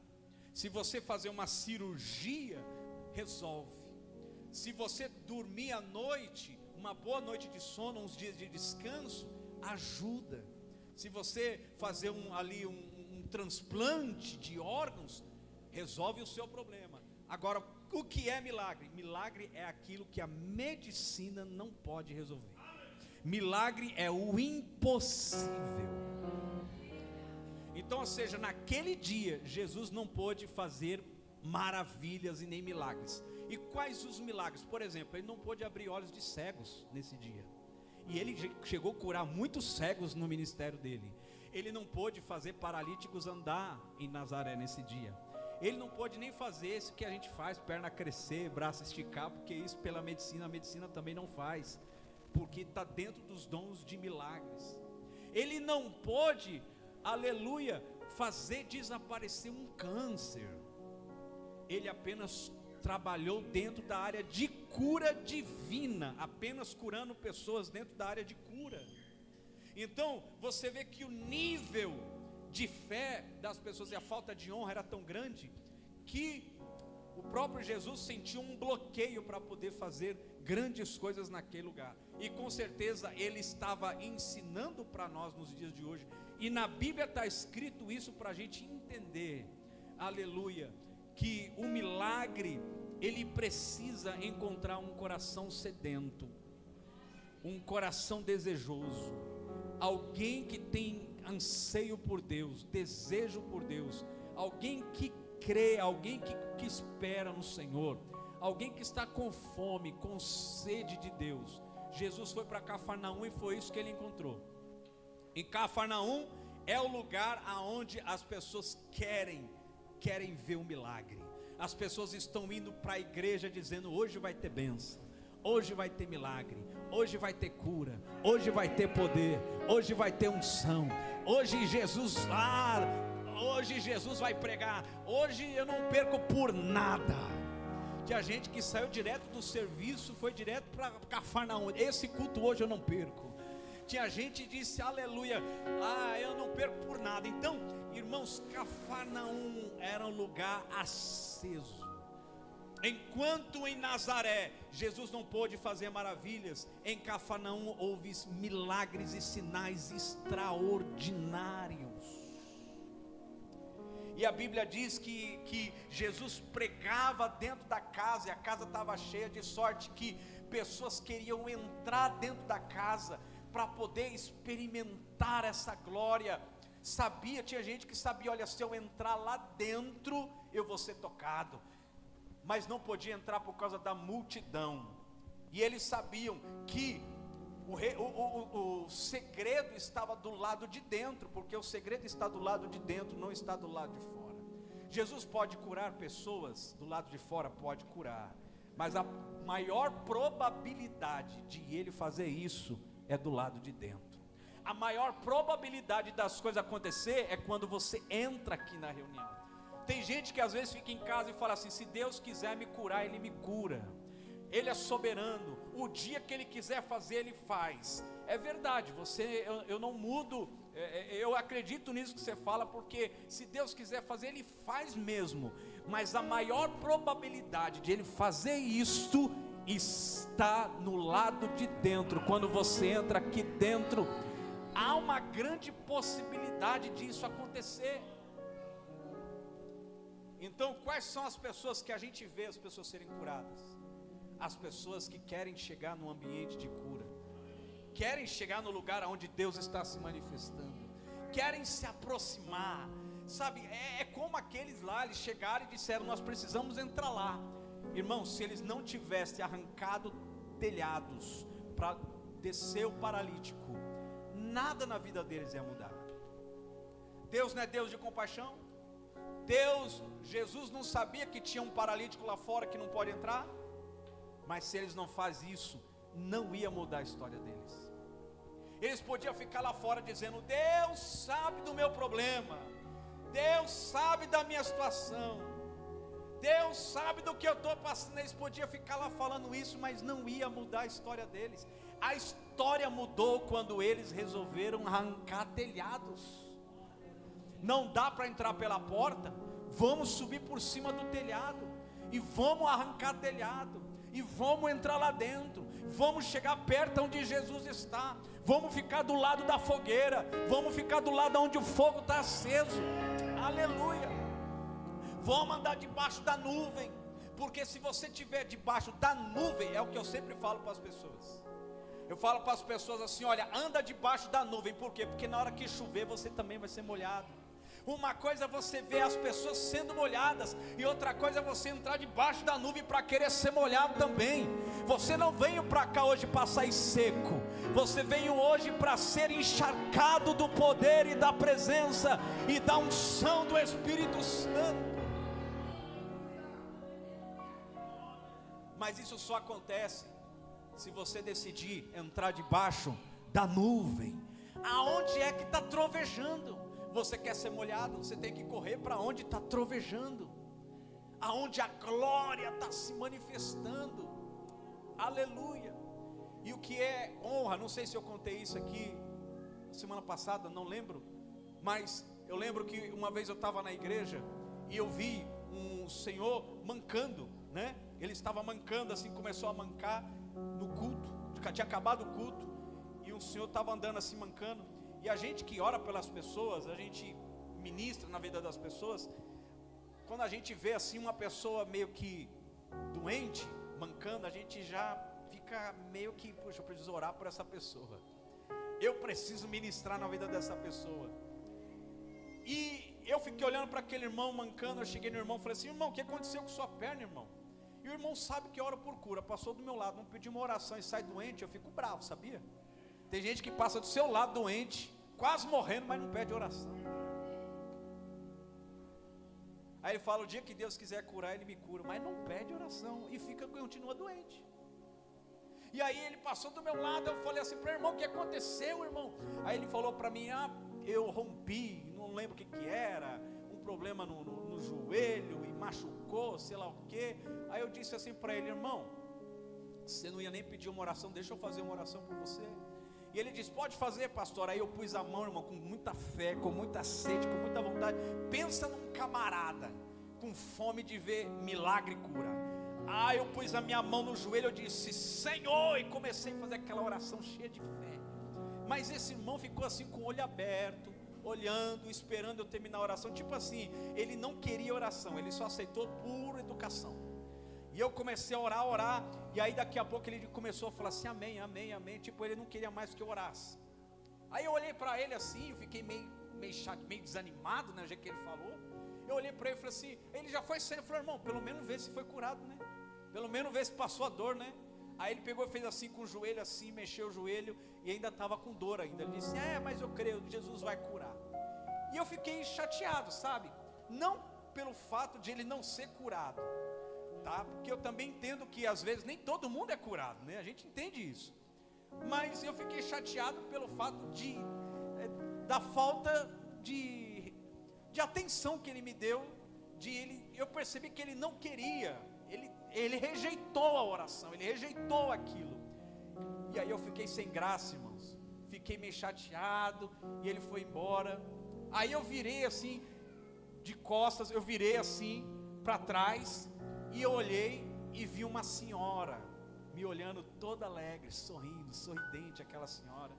Se você fazer uma cirurgia, resolve. Se você dormir à noite, uma boa noite de sono, uns dias de descanso, ajuda. Se você fazer um transplante de órgãos, resolve o seu problema. Agora, o que é milagre? Milagre é aquilo que a medicina não pode resolver. Milagre é o impossível. Então, ou seja, naquele dia, Jesus não pôde fazer maravilhas e nem milagres. E quais os milagres? Por exemplo, ele não pôde abrir olhos de cegos nesse dia. E ele chegou a curar muitos cegos no ministério dele. Ele não pôde fazer paralíticos andar em Nazaré nesse dia. Ele não pôde nem fazer isso que a gente faz, perna crescer, braço esticar, porque isso pela medicina, a medicina também não faz, porque está dentro dos dons de milagres. Ele não pôde, aleluia, fazer desaparecer um câncer. Ele apenas trabalhou dentro da área de cura divina, apenas curando pessoas dentro da área de cura. Então você vê que o nível de fé das pessoas e a falta de honra era tão grande, que o próprio Jesus sentiu um bloqueio para poder fazer grandes coisas naquele lugar. E com certeza ele estava ensinando para nós nos dias de hoje, e na Bíblia está escrito isso para a gente entender, aleluia, que o milagre, ele precisa encontrar um coração sedento, um coração desejoso, alguém que tem anseio por Deus, desejo por Deus, alguém que crê, alguém que espera no Senhor, alguém que está com fome, com sede de Deus. Jesus foi para Cafarnaum e foi isso que ele encontrou. Em Cafarnaum é o lugar aonde as pessoas querem ver um milagre. As pessoas estão indo para a igreja dizendo: hoje vai ter bênção, hoje vai ter milagre, hoje vai ter cura, hoje vai ter poder, hoje vai ter unção, hoje Jesus vai pregar, hoje eu não perco por nada. Tinha gente que saiu direto do serviço, foi direto para Cafarnaum: esse culto hoje eu não perco. Tinha gente que disse: aleluia, eu não perco por nada. Então, irmãos, Cafarnaum era um lugar aceso. Enquanto em Nazaré Jesus não pôde fazer maravilhas, em Cafarnaum houve milagres e sinais extraordinários. E a Bíblia diz que Jesus pregava dentro da casa, e a casa estava cheia, de sorte que pessoas queriam entrar dentro da casa para poder experimentar essa glória. Tinha gente que sabia: olha, se eu entrar lá dentro, eu vou ser tocado. Mas não podia entrar por causa da multidão. E eles sabiam que o segredo estava do lado de dentro, porque o segredo está do lado de dentro, não está do lado de fora. Jesus pode curar pessoas do lado de fora, pode curar, mas a maior probabilidade de ele fazer isso é do lado de dentro. A maior probabilidade das coisas acontecer é quando você entra aqui na reunião. Tem gente que às vezes fica em casa e fala assim: se Deus quiser me curar, Ele me cura. Ele é soberano, o dia que Ele quiser fazer, Ele faz. É verdade, eu não mudo, eu acredito nisso que você fala, porque se Deus quiser fazer, Ele faz mesmo. Mas a maior probabilidade de Ele fazer isto está no lado de dentro. Quando você entra aqui dentro, há uma grande possibilidade disso acontecer. Então, quais são as pessoas que a gente vê as pessoas serem curadas? As pessoas que querem chegar num ambiente de cura, querem chegar no lugar onde Deus está se manifestando, querem se aproximar, Sabe, é como aqueles lá, eles chegaram e disseram: nós precisamos entrar lá. Irmãos, se eles não tivessem arrancado telhados para descer o paralítico, nada na vida deles ia mudar. Deus não é Deus de compaixão? Jesus não sabia que tinha um paralítico lá fora que não pode entrar? Mas se eles não fazem isso, não ia mudar a história deles. Eles podiam ficar lá fora dizendo: Deus sabe do meu problema, Deus sabe da minha situação, Deus sabe do que eu estou passando. Eles podiam ficar lá falando isso, mas não ia mudar a história deles. A história mudou quando eles resolveram arrancar telhados. Não dá para entrar pela porta, vamos subir por cima do telhado, e vamos arrancar telhado, e vamos entrar lá dentro, vamos chegar perto onde Jesus está, vamos ficar do lado da fogueira, vamos ficar do lado onde o fogo está aceso, aleluia. Vamos andar debaixo da nuvem, porque se você estiver debaixo da nuvem, é o que eu sempre falo para as pessoas. Eu falo para as pessoas assim: olha, anda debaixo da nuvem. Por quê? Porque na hora que chover você também vai ser molhado. Uma coisa é você ver as pessoas sendo molhadas, e outra coisa é você entrar debaixo da nuvem para querer ser molhado também. Você não veio para cá hoje para sair seco, você veio hoje para ser encharcado do poder e da presença e da unção do Espírito Santo. Mas isso só acontece se você decidir entrar debaixo da nuvem. Aonde é que está trovejando? Você quer ser molhado, você tem que correr para onde está trovejando, aonde a glória está se manifestando, aleluia. E o que é honra, não sei se eu contei isso aqui semana passada, não lembro, mas eu lembro que uma vez eu estava na igreja e eu vi um senhor mancando, né? Ele estava mancando assim, começou a mancar no culto, tinha acabado o culto, e um senhor estava andando assim mancando. E a gente que ora pelas pessoas, a gente ministra na vida das pessoas, quando a gente vê assim uma pessoa meio que doente, mancando, a gente já fica meio que: puxa, eu preciso orar por essa pessoa, eu preciso ministrar na vida dessa pessoa. E eu fiquei olhando para aquele irmão mancando. Eu cheguei no irmão e falei assim: irmão, o que aconteceu com sua perna, irmão? E o irmão sabe que eu oro por cura, passou do meu lado, não pediu uma oração e sai doente, eu fico bravo, sabia? Tem gente que passa do seu lado doente, quase morrendo, mas não pede oração. Aí ele fala: o dia que Deus quiser curar, Ele me cura, mas não pede oração e continua doente. E aí ele passou do meu lado, eu falei assim para o irmão: o que aconteceu, irmão? Aí ele falou para mim: eu rompi, não lembro o que era, um problema no joelho, e machucou, sei lá o que. Aí eu disse assim para ele: irmão, você não ia nem pedir uma oração, deixa eu fazer uma oração por você. E ele disse: pode fazer, pastor. Aí eu pus a mão, irmão, com muita fé, com muita sede, com muita vontade. Pensa num camarada com fome de ver milagre e cura. Aí eu pus a minha mão no joelho, eu disse: Senhor, e comecei a fazer aquela oração cheia de fé. Mas esse irmão ficou assim com o olho aberto, olhando, esperando eu terminar a oração. Tipo assim, ele não queria oração, ele só aceitou por educação. E eu comecei a orar, e aí daqui a pouco ele começou a falar assim: amém, amém, amém. Tipo, ele não queria mais que eu orasse. Aí eu olhei para ele assim, eu fiquei meio chato, meio desanimado, né, já que ele falou. Eu olhei para ele e falei assim, ele já foi sendo, eu falei: irmão, pelo menos vê se foi curado, né? Pelo menos vê se passou a dor, né? Aí ele pegou e fez assim com o joelho, assim, mexeu o joelho, e ainda estava com dor ainda. Ele disse: mas eu creio, Jesus vai curar. E eu fiquei chateado, sabe? Não pelo fato de ele não ser curado, tá? Porque eu também entendo que às vezes nem todo mundo é curado, né? A gente entende isso. Mas eu fiquei chateado pelo fato da falta de atenção que ele me deu. Eu percebi que ele não queria, ele rejeitou a oração, ele rejeitou aquilo. E aí eu fiquei sem graça, irmãos. Fiquei meio chateado, e ele foi embora. Aí eu virei assim, de costas, eu virei assim para trás, e eu olhei e vi uma senhora me olhando toda alegre, sorrindo, sorridente, aquela senhora.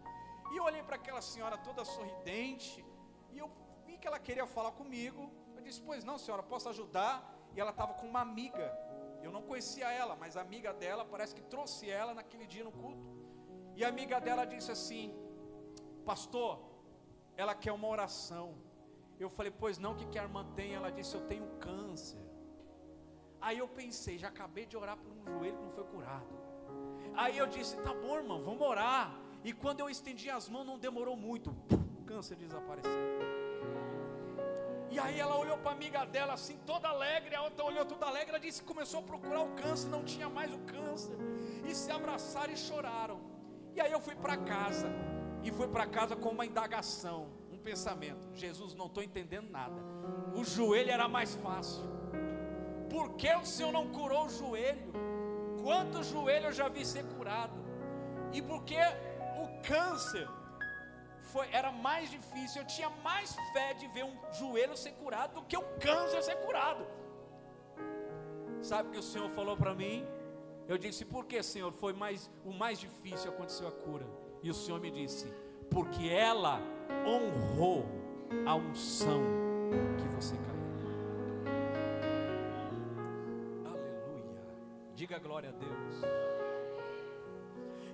E eu olhei para aquela senhora toda sorridente, e eu vi que ela queria falar comigo. Eu disse: pois não, senhora, posso ajudar? E ela estava com uma amiga, eu não conhecia ela, mas a amiga dela parece que trouxe ela naquele dia no culto. E a amiga dela disse assim: pastor, ela quer uma oração. Eu falei, pois não, o que a irmã tem? Ela disse, eu tenho câncer. Aí eu pensei, já acabei de orar por um joelho que não foi curado. Aí eu disse, tá bom, irmão, vamos orar. E quando eu estendi as mãos, não demorou muito, o câncer desapareceu. E aí ela olhou para a amiga dela assim, toda alegre. A outra olhou toda alegre. Ela disse que começou a procurar o câncer, não tinha mais o câncer. E se abraçaram e choraram. E aí eu fui para casa. E fui para casa com uma indagação, um pensamento. Jesus, não estou entendendo nada. O joelho era mais fácil. Por que o Senhor não curou o joelho? Quantos joelhos eu já vi ser curado? E por que o câncer era mais difícil? Eu tinha mais fé de ver um joelho ser curado do que um câncer ser curado. Sabe o que o Senhor falou para mim? Eu disse, por que, Senhor? O mais difícil aconteceu a cura. E o Senhor me disse, porque ela honrou a unção que você carrega. Aleluia. Diga glória a Deus.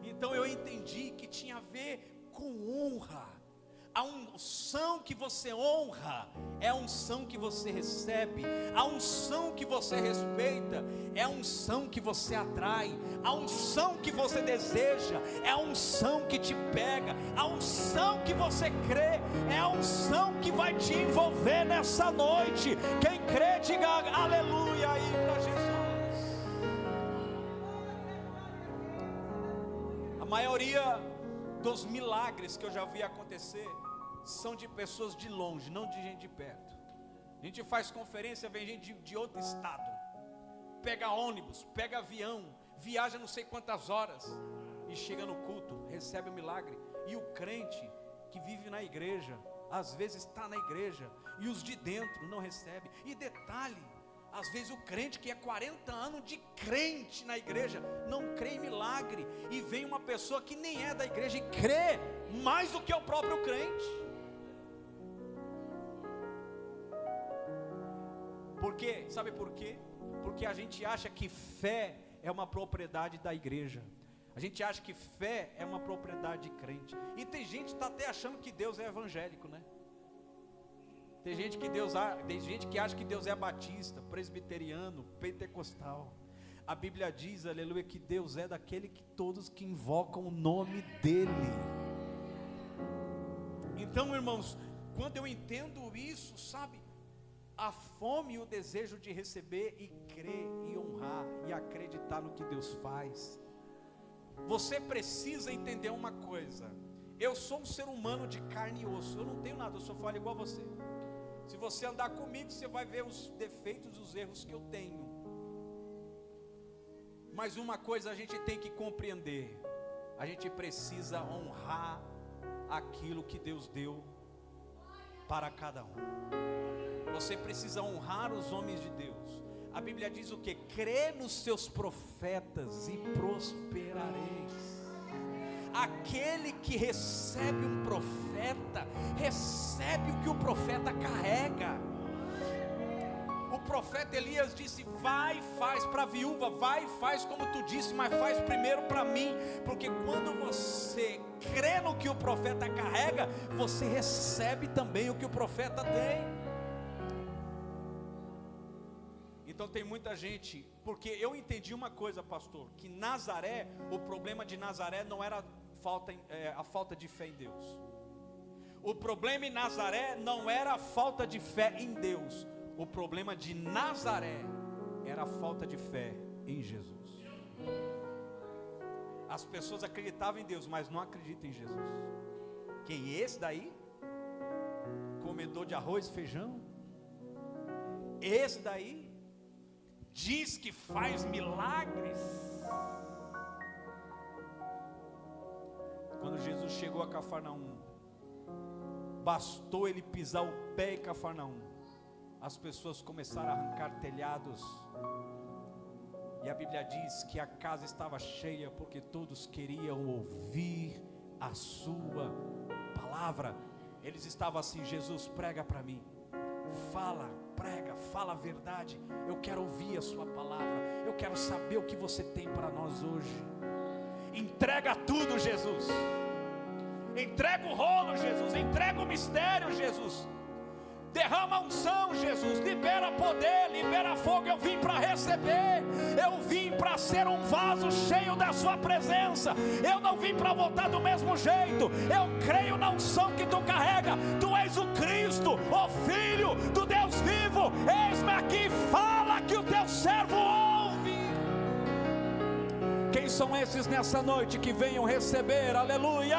Então eu entendi que tinha a ver com honra. A unção que você honra é a unção que você recebe. A unção que você respeita é a unção que você atrai. A unção que você deseja é a unção que te pega. A unção que você crê é a unção que vai te envolver nessa noite. Quem crê, diga aleluia aí para Jesus. A maioria dos milagres que eu já vi acontecer são de pessoas de longe, não de gente de perto. A gente faz conferência, vem gente de outro estado, pega ônibus, pega avião, viaja não sei quantas horas e chega no culto, recebe o milagre. E o crente que vive na igreja, às vezes está na igreja, e os de dentro não recebem. E detalhe, às vezes o crente que é 40 anos de crente na igreja, não crê em milagre, e vem uma pessoa que nem é da igreja e crê mais do que o próprio crente. Por quê? Sabe por quê? Porque a gente acha que fé é uma propriedade da igreja. A gente acha que fé é uma propriedade de crente. E tem gente que está até achando que Deus é evangélico, né? Tem gente que acha que Deus é batista, presbiteriano, pentecostal. A Bíblia diz, aleluia, que Deus é daquele que todos que invocam o nome dele. Então, irmãos, quando eu entendo isso, sabe, a fome e o desejo de receber e crer e honrar e acreditar no que Deus faz. Você precisa entender uma coisa: eu sou um ser humano de carne e osso, eu não tenho nada, eu só falo igual a você. Se você andar comigo, você vai ver os defeitos e os erros que eu tenho. Mas uma coisa a gente tem que compreender: a gente precisa honrar aquilo que Deus deu para cada um. Você precisa honrar os homens de Deus. A Bíblia diz o que? Crê nos seus profetas e prosperareis. Aquele que recebe um profeta, recebe o que o profeta carrega. O profeta Elias disse: vai e faz para a viúva, vai e faz como tu disse, mas faz primeiro para mim. Porque quando você crê no que o profeta carrega, você recebe também o que o profeta tem. Então tem muita gente, porque eu entendi uma coisa, pastor, que Nazaré, o problema de Nazaré não era a falta de fé em Deus. O problema em Nazaré não era a falta de fé em Deus. O problema de Nazaré era a falta de fé em Jesus. As pessoas acreditavam em Deus, mas não acreditam em Jesus. Quem é esse daí? Comedor de arroz e feijão? Esse daí diz que faz milagres. Quando Jesus chegou a Cafarnaum, bastou ele pisar o pé em Cafarnaum, as pessoas começaram a arrancar telhados, e a Bíblia diz que a casa estava cheia, porque todos queriam ouvir a sua palavra. Eles estavam assim: Jesus, prega para mim, fala, prega, fala a verdade, eu quero ouvir a sua palavra, eu quero saber o que você tem para nós hoje. Entrega tudo, Jesus, entrega o rolo, Jesus, entrega o mistério, Jesus. Derrama unção, Jesus, libera poder, libera fogo. Eu vim para receber, eu vim para ser um vaso cheio da sua presença. Eu não vim para voltar do mesmo jeito. Eu creio na unção que tu carrega. Tu és o Cristo, o Filho do Deus vivo. Eis-me aqui, fala que o teu servo ouve. Quem são esses nessa noite que venham receber? Aleluia!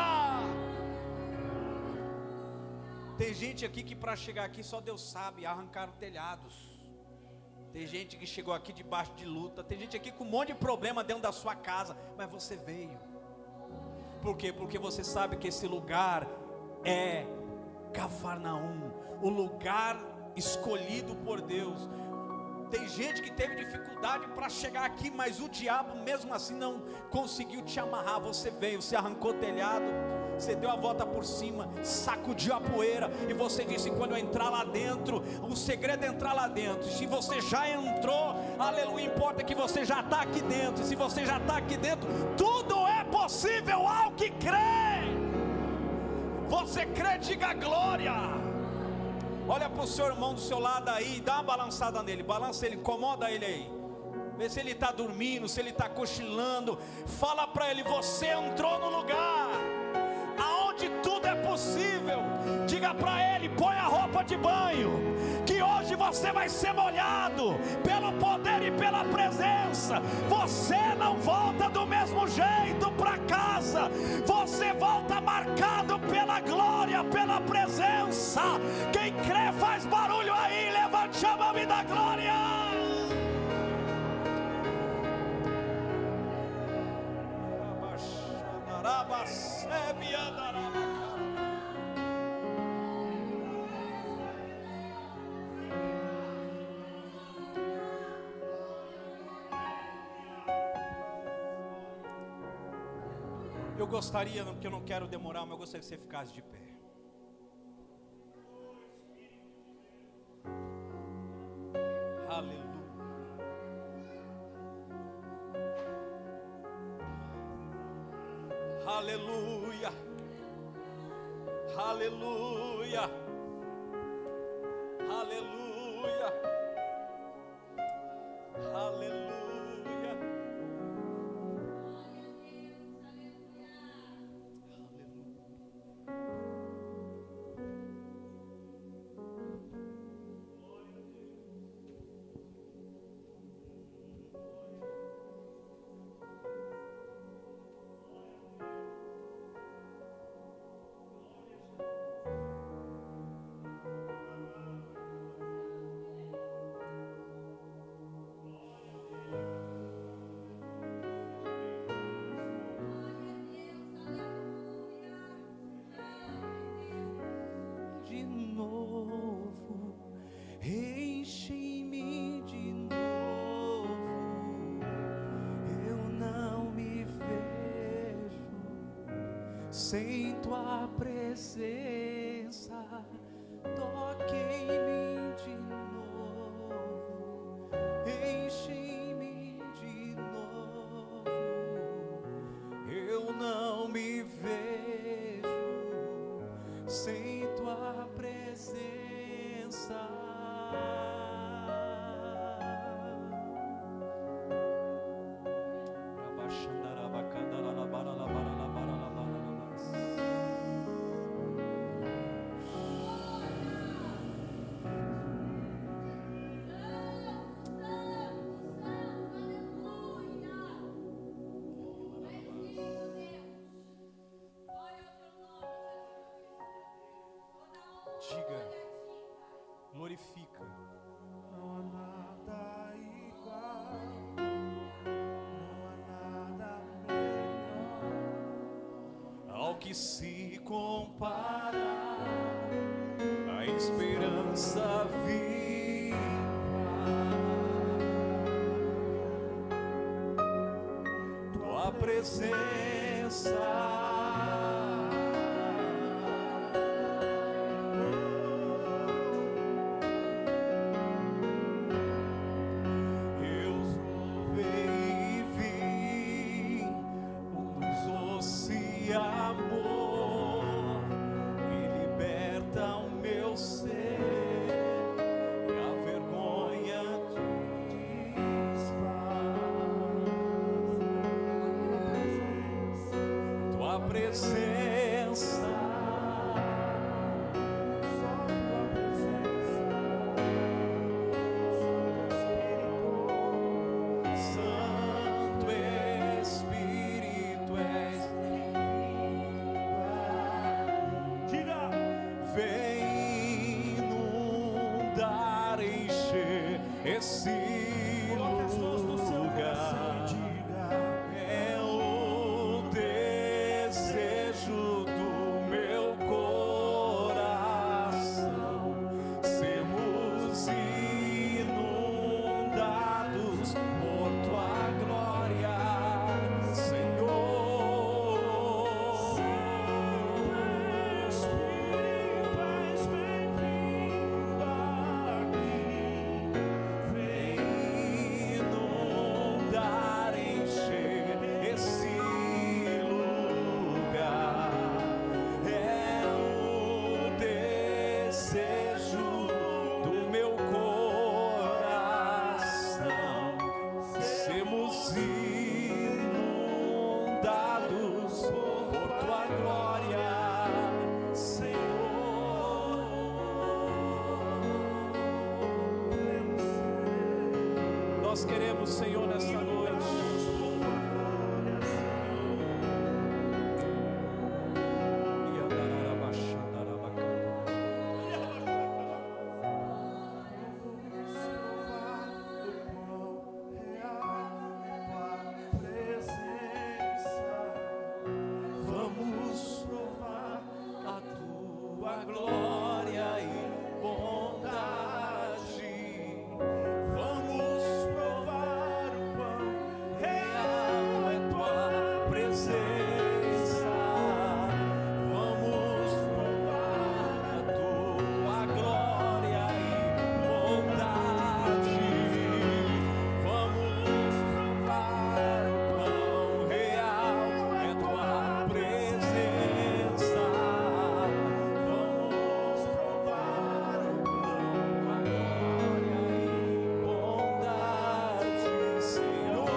Tem gente aqui que para chegar aqui só Deus sabe, arrancaram telhados. Tem gente que chegou aqui debaixo de luta. Tem gente aqui com um monte de problema dentro da sua casa. Mas você veio. Por quê? Porque você sabe que esse lugar é Cafarnaum, o lugar escolhido por Deus. Tem gente que teve dificuldade para chegar aqui, mas o diabo mesmo assim não conseguiu te amarrar. Você veio, você arrancou o telhado, você deu a volta por cima, sacudiu a poeira, e você disse: quando eu entrar lá dentro, o segredo é entrar lá dentro. E se você já entrou, aleluia, importa que você já está aqui dentro. E se você já está aqui dentro, tudo é possível ao que crê. Você crê, diga glória. Olha para o seu irmão do seu lado aí, dá uma balançada nele, balança ele, incomoda ele aí, vê se ele está dormindo, se ele está cochilando. Fala para ele: você entrou no lugar aonde tudo é possível. Diga para ele: põe a roupa de banho, que hoje você vai ser molhado pelo poder e pela presença. Você não volta do mesmo jeito para casa, você volta marcado pela glória, pela presença. Quem crê faz barulho aí, levante a mão e dá glória. Eu gostaria, porque eu não quero demorar, mas eu gostaria que você ficasse de pé. Aleluia. Aleluia. Aleluia. Aleluia. Aleluia. Enche-me de novo, eu não me vejo sem tua presença. Toque em mim de novo, enche-me de novo, eu não me vejo sem tua presença. Diga, glorifica. Não há nada igual, não há nada melhor Ao que se compara a esperança viva. Tua presença. Amor, e liberta o meu ser. presença. Santo Espírito és. Diga. Vem inundar, encher esse Coloque as mãos no seu coração e lugar. diga. É o desejo do meu coração, sermos inundados por tua glória, Senhor. Espírito és bem-vindo aqui. Vem inundar, encher esse lugar. É o desejo do meu coração, sermos inundados por tua glória, Senhor. Nós queremos, Senhor, nesta noite. Vamos provar a tua glória e bondade. Vamos provar o quão real é tua presença. Vamos provar a tua glória e bondade. Vamos provar o quão real é tua presença. Vamos provar o quão glória e bondade, Senhor.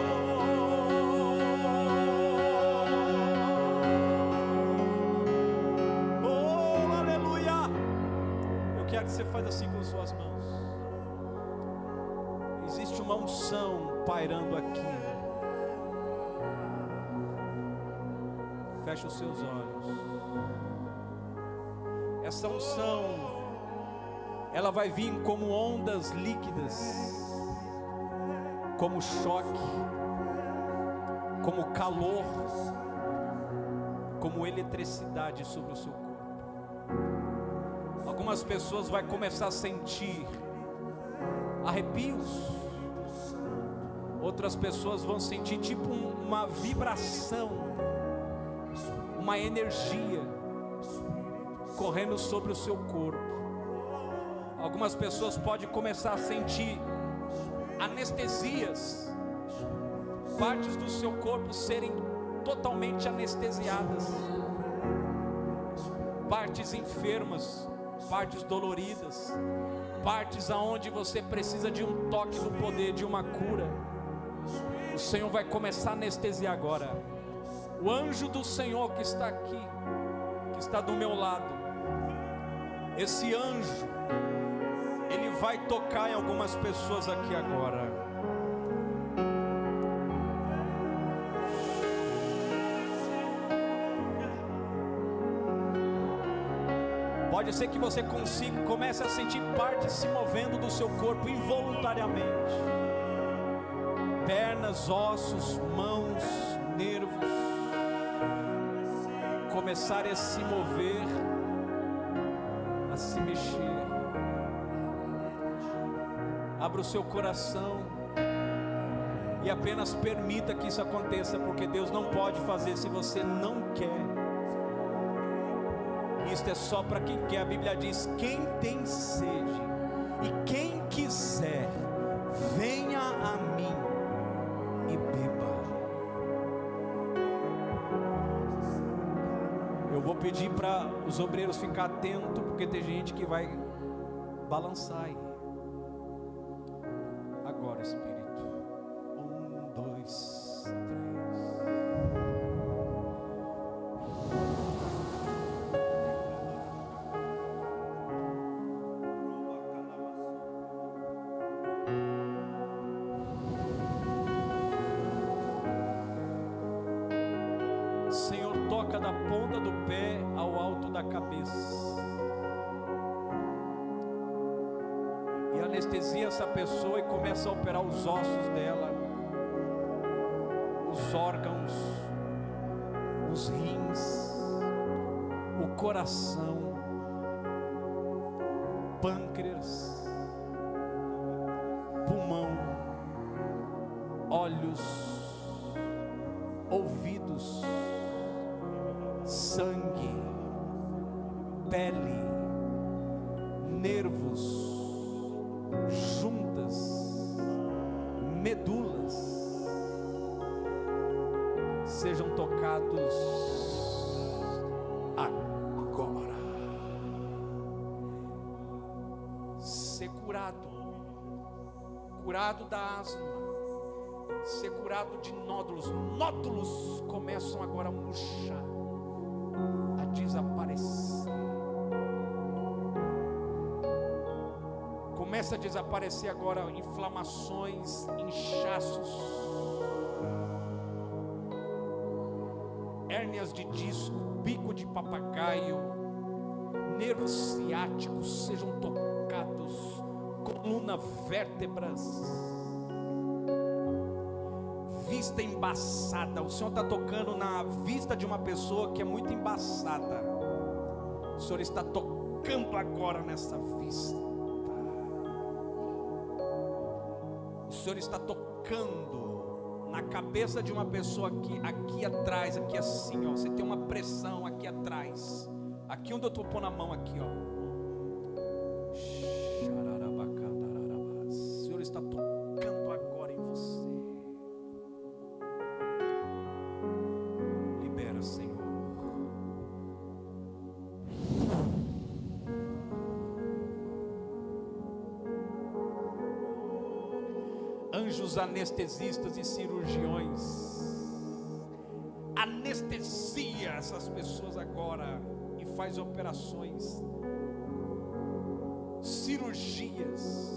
Oh, aleluia! Eu quero que você faça assim com suas mãos. Existe uma unção pairando aqui. Feche os seus olhos. Essa unção, ela vai vir como ondas líquidas, como choque, como calor, como eletricidade sobre o seu corpo. Algumas pessoas vão começar a sentir arrepios, outras pessoas vão sentir tipo uma vibração, uma energia correndo sobre o seu corpo. Algumas pessoas podem começar a sentir anestesias, partes do seu corpo serem totalmente anestesiadas, partes enfermas, partes doloridas, partes aonde você precisa de um toque do poder, de uma cura. O Senhor vai começar a anestesiar agora. O anjo do Senhor que está aqui, que está do meu lado, esse anjo, ele vai tocar em algumas pessoas aqui agora. Pode ser que você comece a sentir partes se movendo do seu corpo involuntariamente. Pernas, ossos, mãos, nervos começarem a se mover, a se mexer. Abra o seu coração e apenas permita que isso aconteça, porque Deus não pode fazer se você não quer. Isto é só para quem quer. A Bíblia diz: quem tem sede e quem quiser, venha a mim e beba. Eu vou pedir para os obreiros ficar atentos, porque tem gente que vai balançar aí. Agora, Espírito. 1, 2, 3. da ponta do pé ao alto da cabeça. E anestesia essa pessoa e começa a operar os ossos dela, os órgãos, os rins, o coração, pâncreas, pulmão, olhos, ouvidos, sangue, pele, nervos, juntas, medulas, sejam tocados agora. Ser curado da asma, ser curado de nódulos. Nódulos começam agora a murchar, a desaparecer. Começa a desaparecer agora inflamações, inchaços, hérnias de disco, bico de papagaio, nervos ciáticos sejam tocados, coluna, vértebras, vista embaçada. O Senhor está tocando na vista de uma pessoa que é muito embaçada. O Senhor está tocando agora nessa vista. O Senhor está tocando na cabeça de uma pessoa aqui atrás, aqui assim, ó. Você tem uma pressão aqui atrás, aqui onde eu estou pondo a mão aqui, ó. O Senhor está tocando agora em você. Libera, Senhor. Anjos anestesistas e cirurgiões, anestesia essas pessoas agora e faz operações, cirurgias.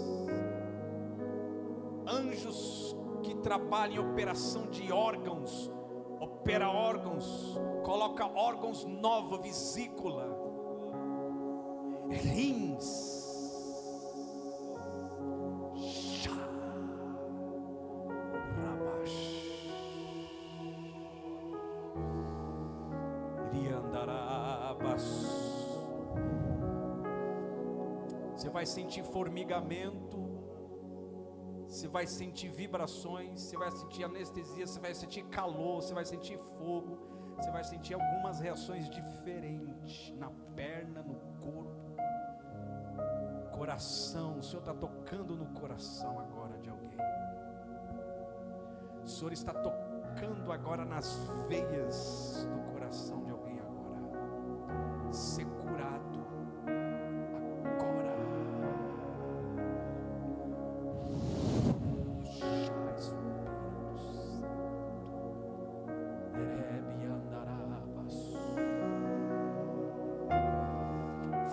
Anjos que trabalham em operação de órgãos, opera órgãos, coloca órgãos novos, vesícula, rins, você vai sentir formigamento, você vai sentir vibrações, você vai sentir anestesia, você vai sentir calor, você vai sentir fogo, você vai sentir algumas reações diferentes na perna, no corpo, coração. O Senhor está tocando no coração agora de alguém. O Senhor está tocando agora nas veias do coração de alguém agora. Ser curado agora.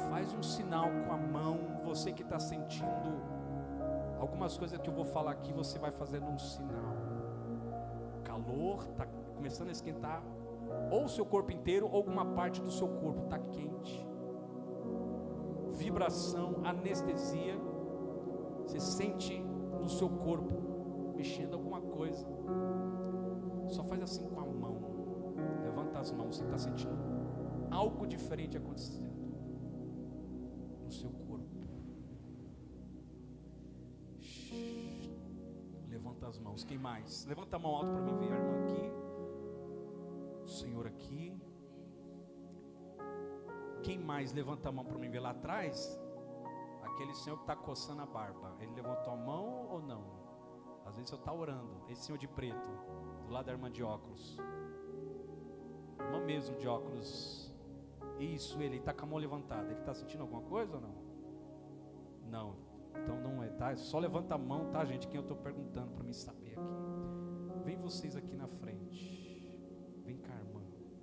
Faz um sinal com a mão. Você que está sentindo algumas coisas que eu vou falar aqui, você vai fazendo um sinal. Calor, está começando a esquentar, ou o seu corpo inteiro, ou alguma parte do seu corpo está quente. Vibração, anestesia, você sente no seu corpo mexendo alguma coisa. Só faz assim com a mão, levanta as mãos. Você está sentindo algo diferente acontecendo no seu corpo. Levanta as mãos. Quem mais? Levanta a mão alto para mim ver. A irmã aqui, o Senhor aqui. Quem mais? Levanta a mão para mim ver lá atrás. Aquele senhor que está coçando a barba. Ele levantou a mão ou não? Às vezes eu estou orando. Esse senhor de preto, do lado da irmã de óculos. Irmã mesmo de óculos. Isso, ele está com a mão levantada. Ele está sentindo alguma coisa ou não? Não. Então não é, tá? Só levanta a mão, tá, gente? Quem eu estou perguntando para mim saber aqui. Vem vocês aqui na frente. Vem cá, irmã.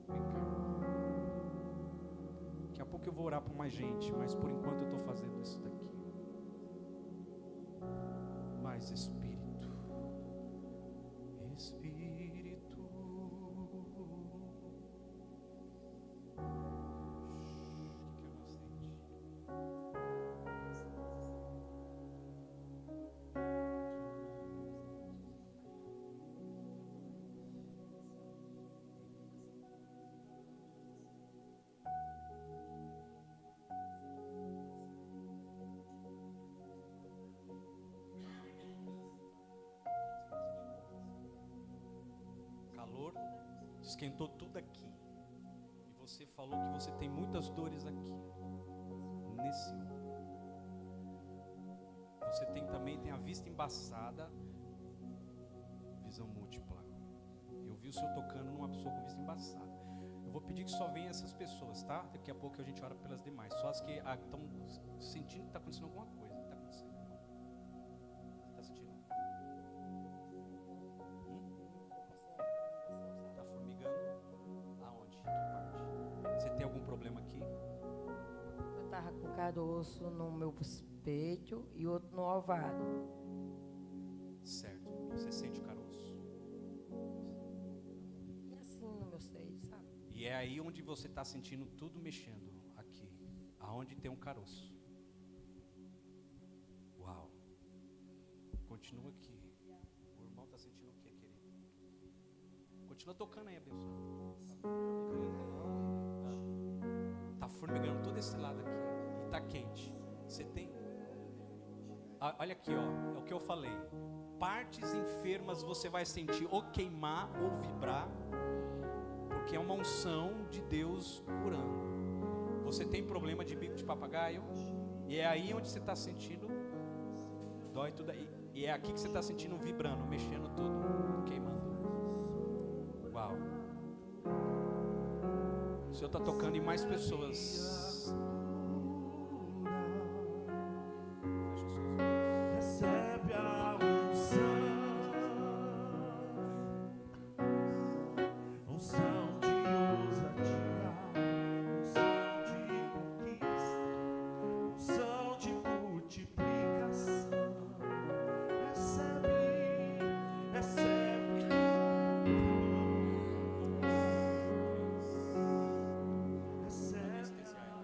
Vem cá. Daqui a pouco eu vou orar para mais gente, mas por enquanto eu estou fazendo isso daqui. Mais Espírito. Espírito. calor esquentou tudo aqui. E você falou que você tem muitas dores aqui. Nesse você também tem a vista embaçada, visão múltipla. Eu vi o Senhor tocando numa pessoa com vista embaçada. Eu vou pedir que só venham essas pessoas, tá? Daqui a pouco a gente ora pelas demais. Só as que estão sentindo que está acontecendo alguma coisa. Está acontecendo alguma coisa. Está sentindo? Está formigando? Aonde? Que parte? Você tem algum problema aqui? Eu estava com caroço no meu peito e outro no ovário. Certo. Você sente o caroço? E assim no meu seio, sabe? E é aí onde você está sentindo tudo mexendo. Aqui. Aonde tem um caroço. Uau. Continua aqui. O irmão está sentindo o que, querido? Continua tocando aí, abençoado. Está formigando todo esse lado aqui. E está quente. Você tem... Olha aqui, ó. É o que eu falei. Partes enfermas você vai sentir ou queimar ou vibrar. Porque é uma unção de Deus curando. Você tem problema de bico de papagaio? E é aí onde você está sentindo. Dói tudo aí. E é aqui que você está sentindo vibrando, mexendo tudo, queimando. Uau. O Senhor está tocando em mais pessoas. Recebe a unção de ousadia, unção de conquista, unção de multiplicação. Recebe, recebe. Recebe a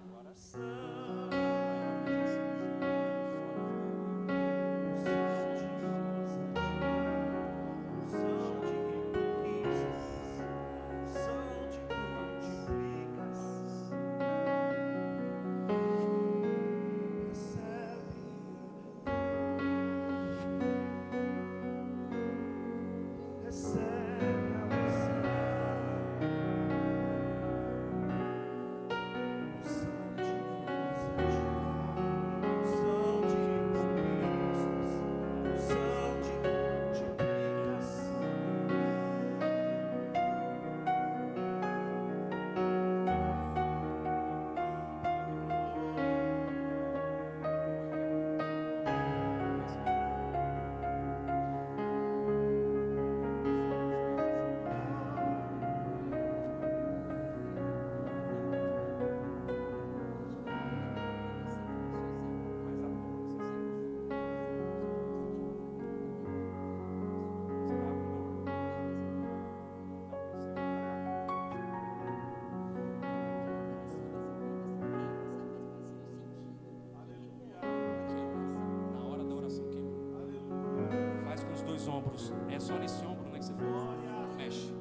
ombros. É só nesse ombro, né, que você faz? Mexe.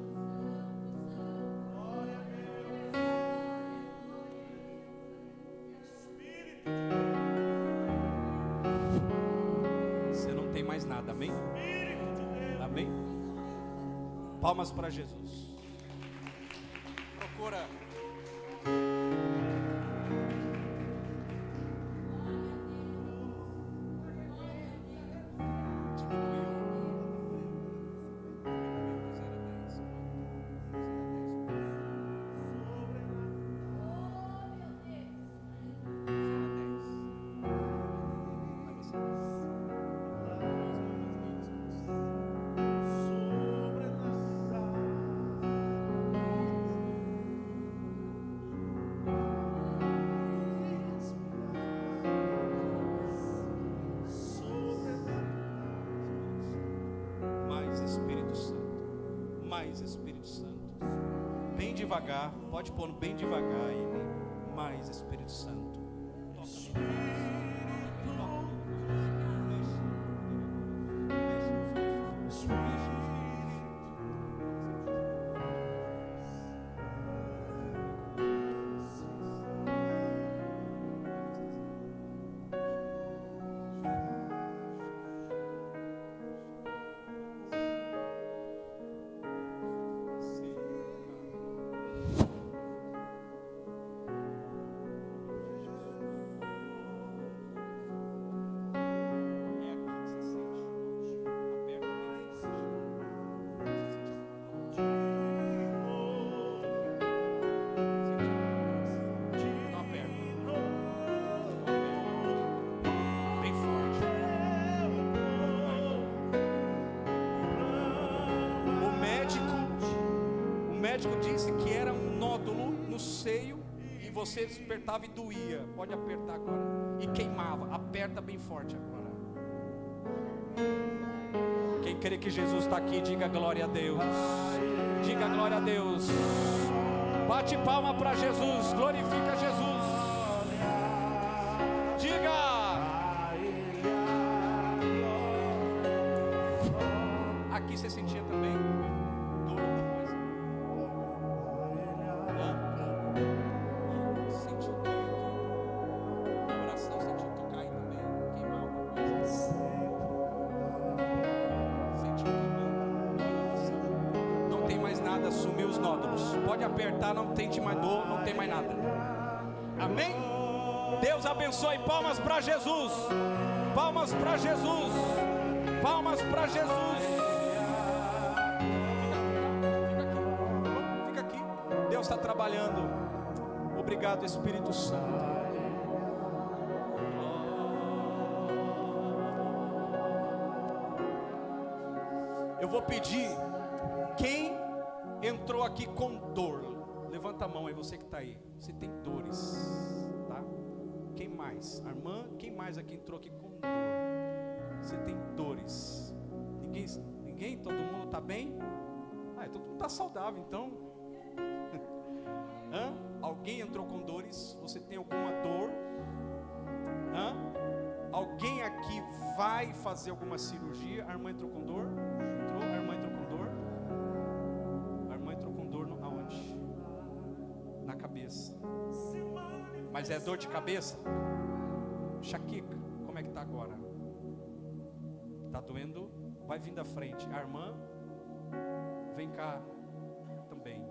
Você não tem mais nada, amém? Amém? Palmas para Jesus. Procura. Espírito Santo, bem devagar, pode pôr bem devagar e mais Espírito Santo. médico disse que era um nódulo no seio e você apertava e doía. Pode apertar agora. E queimava. Aperta bem forte agora. Quem crê que Jesus está aqui, diga glória a Deus. Diga glória a Deus. Bate palma para Jesus. Glorifica Jesus. Diga. Aqui você sentia também dor, alguma coisa? Sentiu o quê aqui? No coração sentiu tocar aí também? Queimar alguma coisa? Sentiu queimando? Não tem mais nada, sumiu os nódulos. Pode apertar, não tente mais dor, não tem mais nada. Amém? Deus abençoe. Palmas para Jesus. Palmas para Jesus. Palmas para Jesus. Fica aqui. Deus está trabalhando. Obrigado, Espírito Santo. Eu vou pedir, quem entrou aqui com dor, levanta a mão aí, você que está aí. Você tem dores, tá? Quem mais? A irmã, quem mais aqui entrou aqui com dor? Você tem dores? Ninguém? Todo mundo está bem? Todo mundo está saudável, então. Alguém entrou com dores? Você tem alguma dor? Alguém aqui vai fazer alguma cirurgia? A irmã entrou com dor? Entrou? A irmã entrou com dor? A irmã entrou com dor aonde? Na cabeça. Mas é dor de cabeça? Enxaqueca, como é que está agora? Está doendo? Vai vindo à frente. A irmã, vem cá também.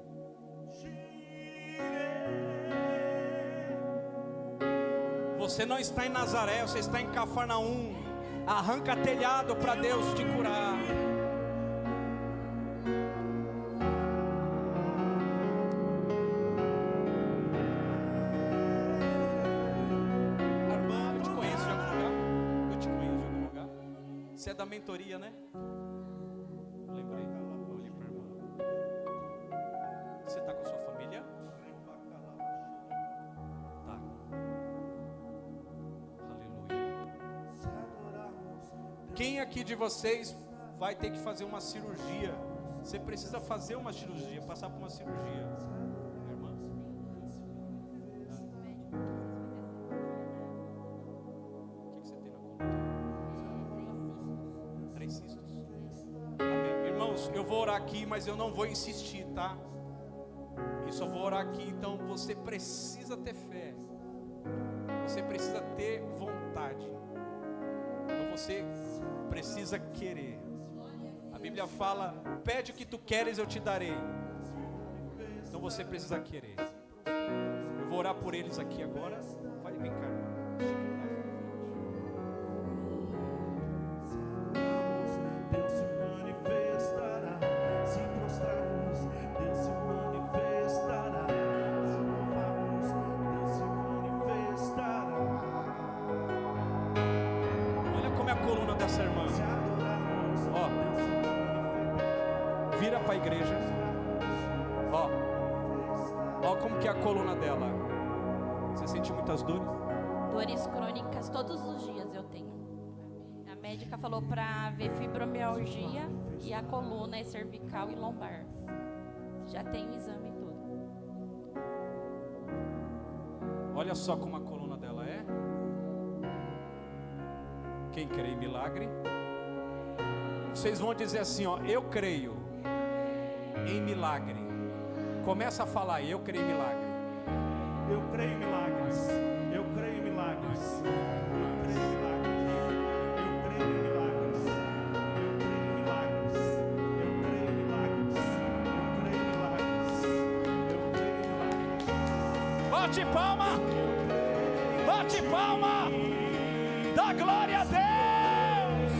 Você não está em Nazaré, você está em Cafarnaum. Arranca telhado para Deus te curar. Irmã, eu te conheço de algum lugar? Eu te conheço de algum lugar? Você é da mentoria, né? Lembrei, eu olhei para a irmã. Você está com a sua família? Tá. Quem aqui de vocês vai ter que fazer uma cirurgia? Você precisa fazer uma cirurgia, passar por uma cirurgia, irmã. O que você tem na coluna? 3 cistos. Amém. Irmãos, eu vou orar aqui, mas eu não vou insistir, tá? Eu só vou orar aqui, então você precisa ter fé. Você precisa ter vontade. Então você precisa querer. A Bíblia fala: pede o que tu queres, eu te darei. Então você precisa querer. Eu vou orar por eles aqui agora. Vai, vem cá. Deus se manifestará, se prostrarmos, Deus se manifestará, se louvarmos, Deus se manifestará. Olha como é a coluna dessa irmã. Ó, vira para a igreja. Ó como que é a coluna dela. Você sente muitas dores? Dores crônicas todos os dias eu tenho. A médica falou para ver fibromialgia e a coluna é cervical e lombar. Já tem o exame e tudo. Olha só como a coluna dela é. Quem crê em milagre? Vocês vão dizer assim, ó: eu creio em milagre. Começa a falar: eu creio em milagre. Eu creio em milagres. Eu creio em milagres. Eu creio em milagres. Eu creio em milagres. Eu creio em milagres. Eu creio em milagres. Eu creio em milagres. Bate palma! Bate palma! Dá glória a Deus!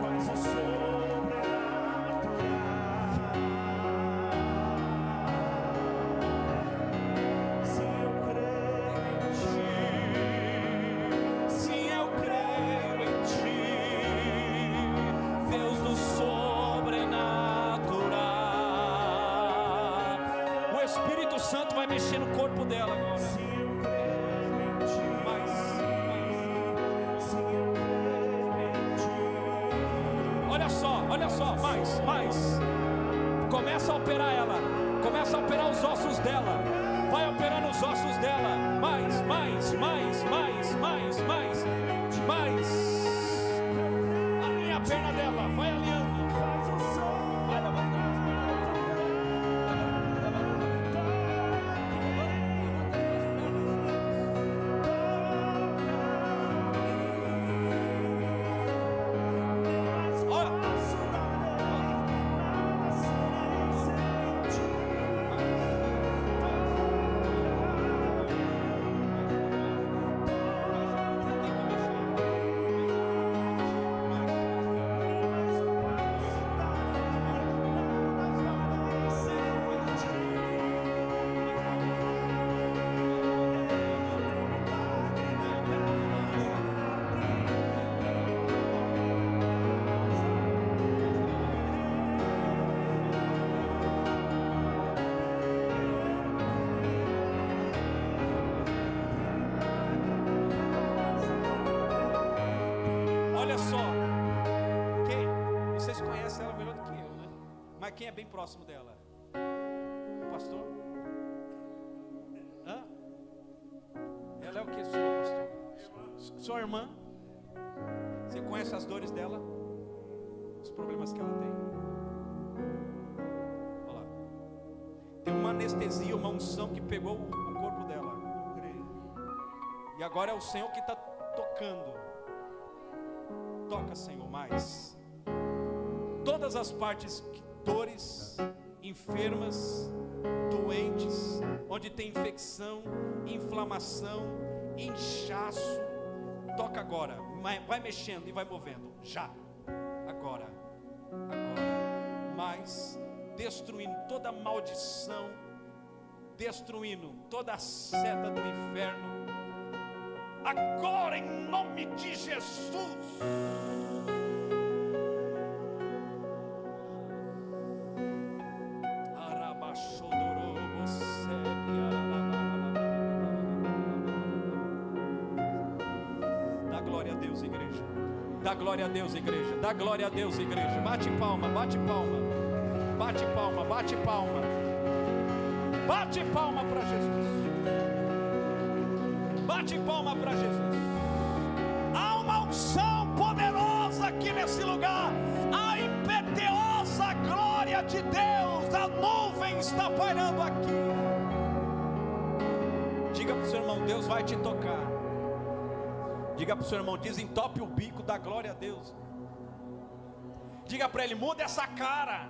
Faz o sobrenatural. Sim, eu creio em ti. Sim, eu creio em ti, Deus do sobrenatural. Espírito Santo vai mexer no corpo dela agora. Olha só, mais. Começa a operar ela. Começa a operar os ossos dela. Vai operando os ossos dela. Mais. Alinha a perna dela. Vai alinhando. Vai levantando. Mas quem é bem próximo dela? O pastor? Hã? Ela é o que, senhor pastor? Sua irmã? Você conhece as dores dela? Os problemas que ela tem? Olha lá. Tem uma anestesia, uma unção que pegou o corpo dela. E agora é o Senhor que está tocando. Toca, Senhor, mais. Todas as partes, dores, enfermas, doentes, onde tem infecção, inflamação, inchaço, toca agora, vai mexendo e vai movendo, já, agora, mas destruindo toda maldição, destruindo toda a seta do inferno, agora em nome de Jesus. Dá glória a Deus, igreja. Dá glória a Deus, igreja. Bate palma, bate palma. Bate palma, bate palma. Bate palma para Jesus. Bate palma para Jesus. Há uma unção poderosa aqui nesse lugar. A impetuosa glória de Deus. A nuvem está pairando aqui. Diga para o seu irmão, Deus vai te tocar. Diga para o seu irmão, desentope o bico da glória a Deus. Diga para ele, muda essa cara.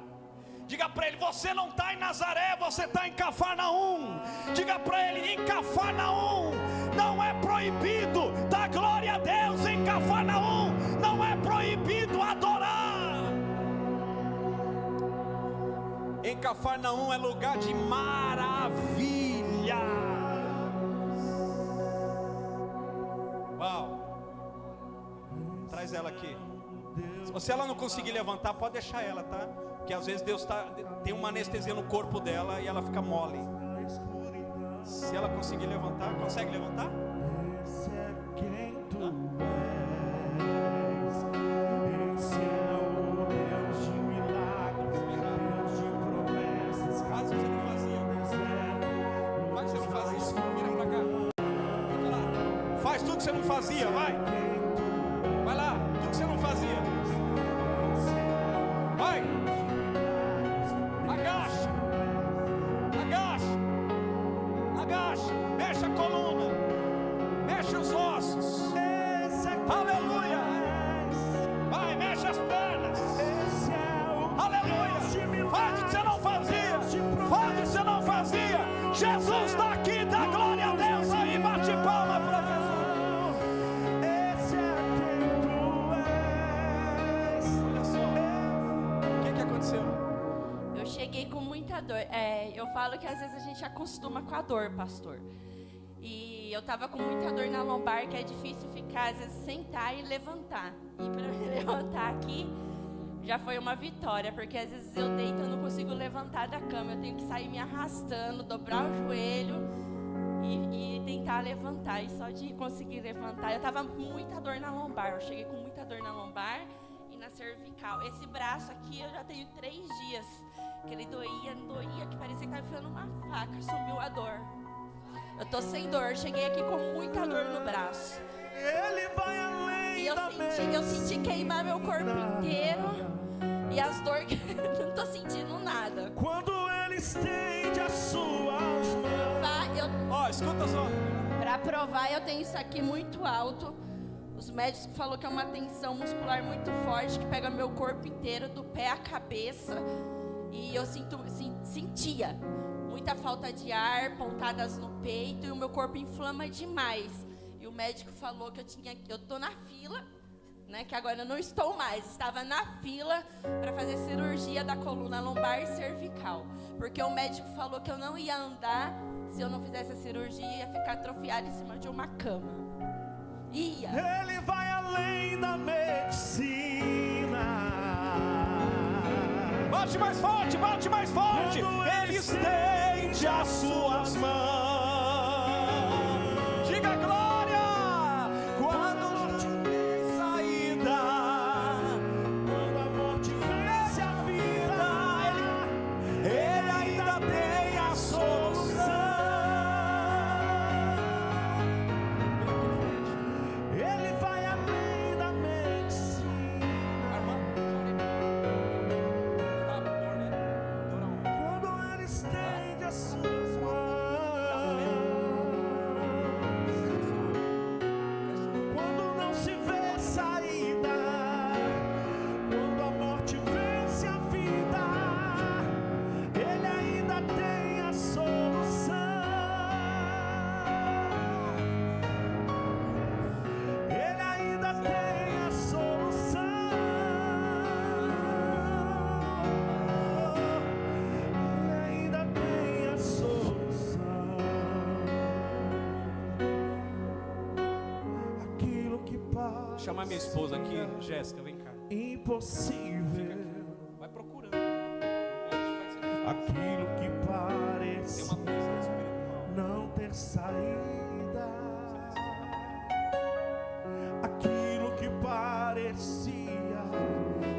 Diga para ele, você não está em Nazaré, você está em Cafarnaum. Diga para ele, em Cafarnaum não é proibido dar glória a Deus. Em Cafarnaum não é proibido adorar. Em Cafarnaum é lugar de maravilha. Uau. Traz ela aqui. Se ela não conseguir levantar, pode deixar ela, tá? Porque às vezes Deus tem uma anestesia no corpo dela e ela fica mole. Se ela conseguir levantar, consegue levantar? Esse é quem tu és. Esse é o Deus de milagres, Deus de promessas. Faz o que você não fazia. Faz o que você não fazia. Vira pra cá. Fica lá. Faz tudo que você não fazia, vai. Vai lá, tudo que você não fazia. Vai. Agacha. Agacha. Agacha. Mexe a coluna. Mexe os ossos. Aleluia. Vai, mexe as pernas. Aleluia. Faz o que você não fazia. Faz o que você não fazia. Jesus está aqui, dá glória a Deus aí. Bate palma para Jesus. Eu cheguei com muita dor. Eu falo que às vezes a gente acostuma com a dor, pastor. E eu tava com muita dor na lombar, que é difícil ficar, às vezes, sentar e levantar. E para me levantar aqui, já foi uma vitória, porque às vezes eu deito e eu não consigo levantar da cama, eu tenho que sair me arrastando, dobrar o joelho e tentar levantar, e só de conseguir levantar, eu tava com muita dor na lombar, eu cheguei com muita dor na lombar e na cervical. Esse braço aqui eu já tenho 3 dias, que ele doía, que parecia que estava enfiando uma faca, sumiu a dor. Eu tô sem dor, cheguei aqui com muita dor no braço. Ele vai além E eu senti queimar meu corpo inteiro. E as dores, não tô sentindo nada. Quando Ele estende as suas mãos. Ó, escuta só. Pra provar, eu tenho isso aqui muito alto. Os médicos falaram que é uma tensão muscular muito forte, que pega meu corpo inteiro, do pé à cabeça. E eu sentia muita falta de ar, pontadas no peito, e o meu corpo inflama demais. E o médico falou que eu tô na fila, né, que agora eu não estou mais, estava na fila para fazer cirurgia da coluna lombar e cervical, porque o médico falou que eu não ia andar se eu não fizesse a cirurgia, ia ficar atrofiada em cima de uma cama. Ia. Ele vai além da medicina. Bate mais forte, bate mais forte. Quando Ele estende as suas mãos. Diga glória. Quando não tiver saída, Quando a morte vence a vida, Ele ainda tem a solução. Ele vai além da medicina. Quando Ele estende as suas mãos, quando não se vê saída, quando a morte vence a vida, Ele ainda tem a solução. Ele ainda tem a solução. Ele ainda tem a solução. Aquilo que parece Chamar minha esposa aqui, Jéssica, vem cá. impossível, Vai procurando. aquilo que Tem parece uma coisa espiritual. não ter saída, aquilo que parecia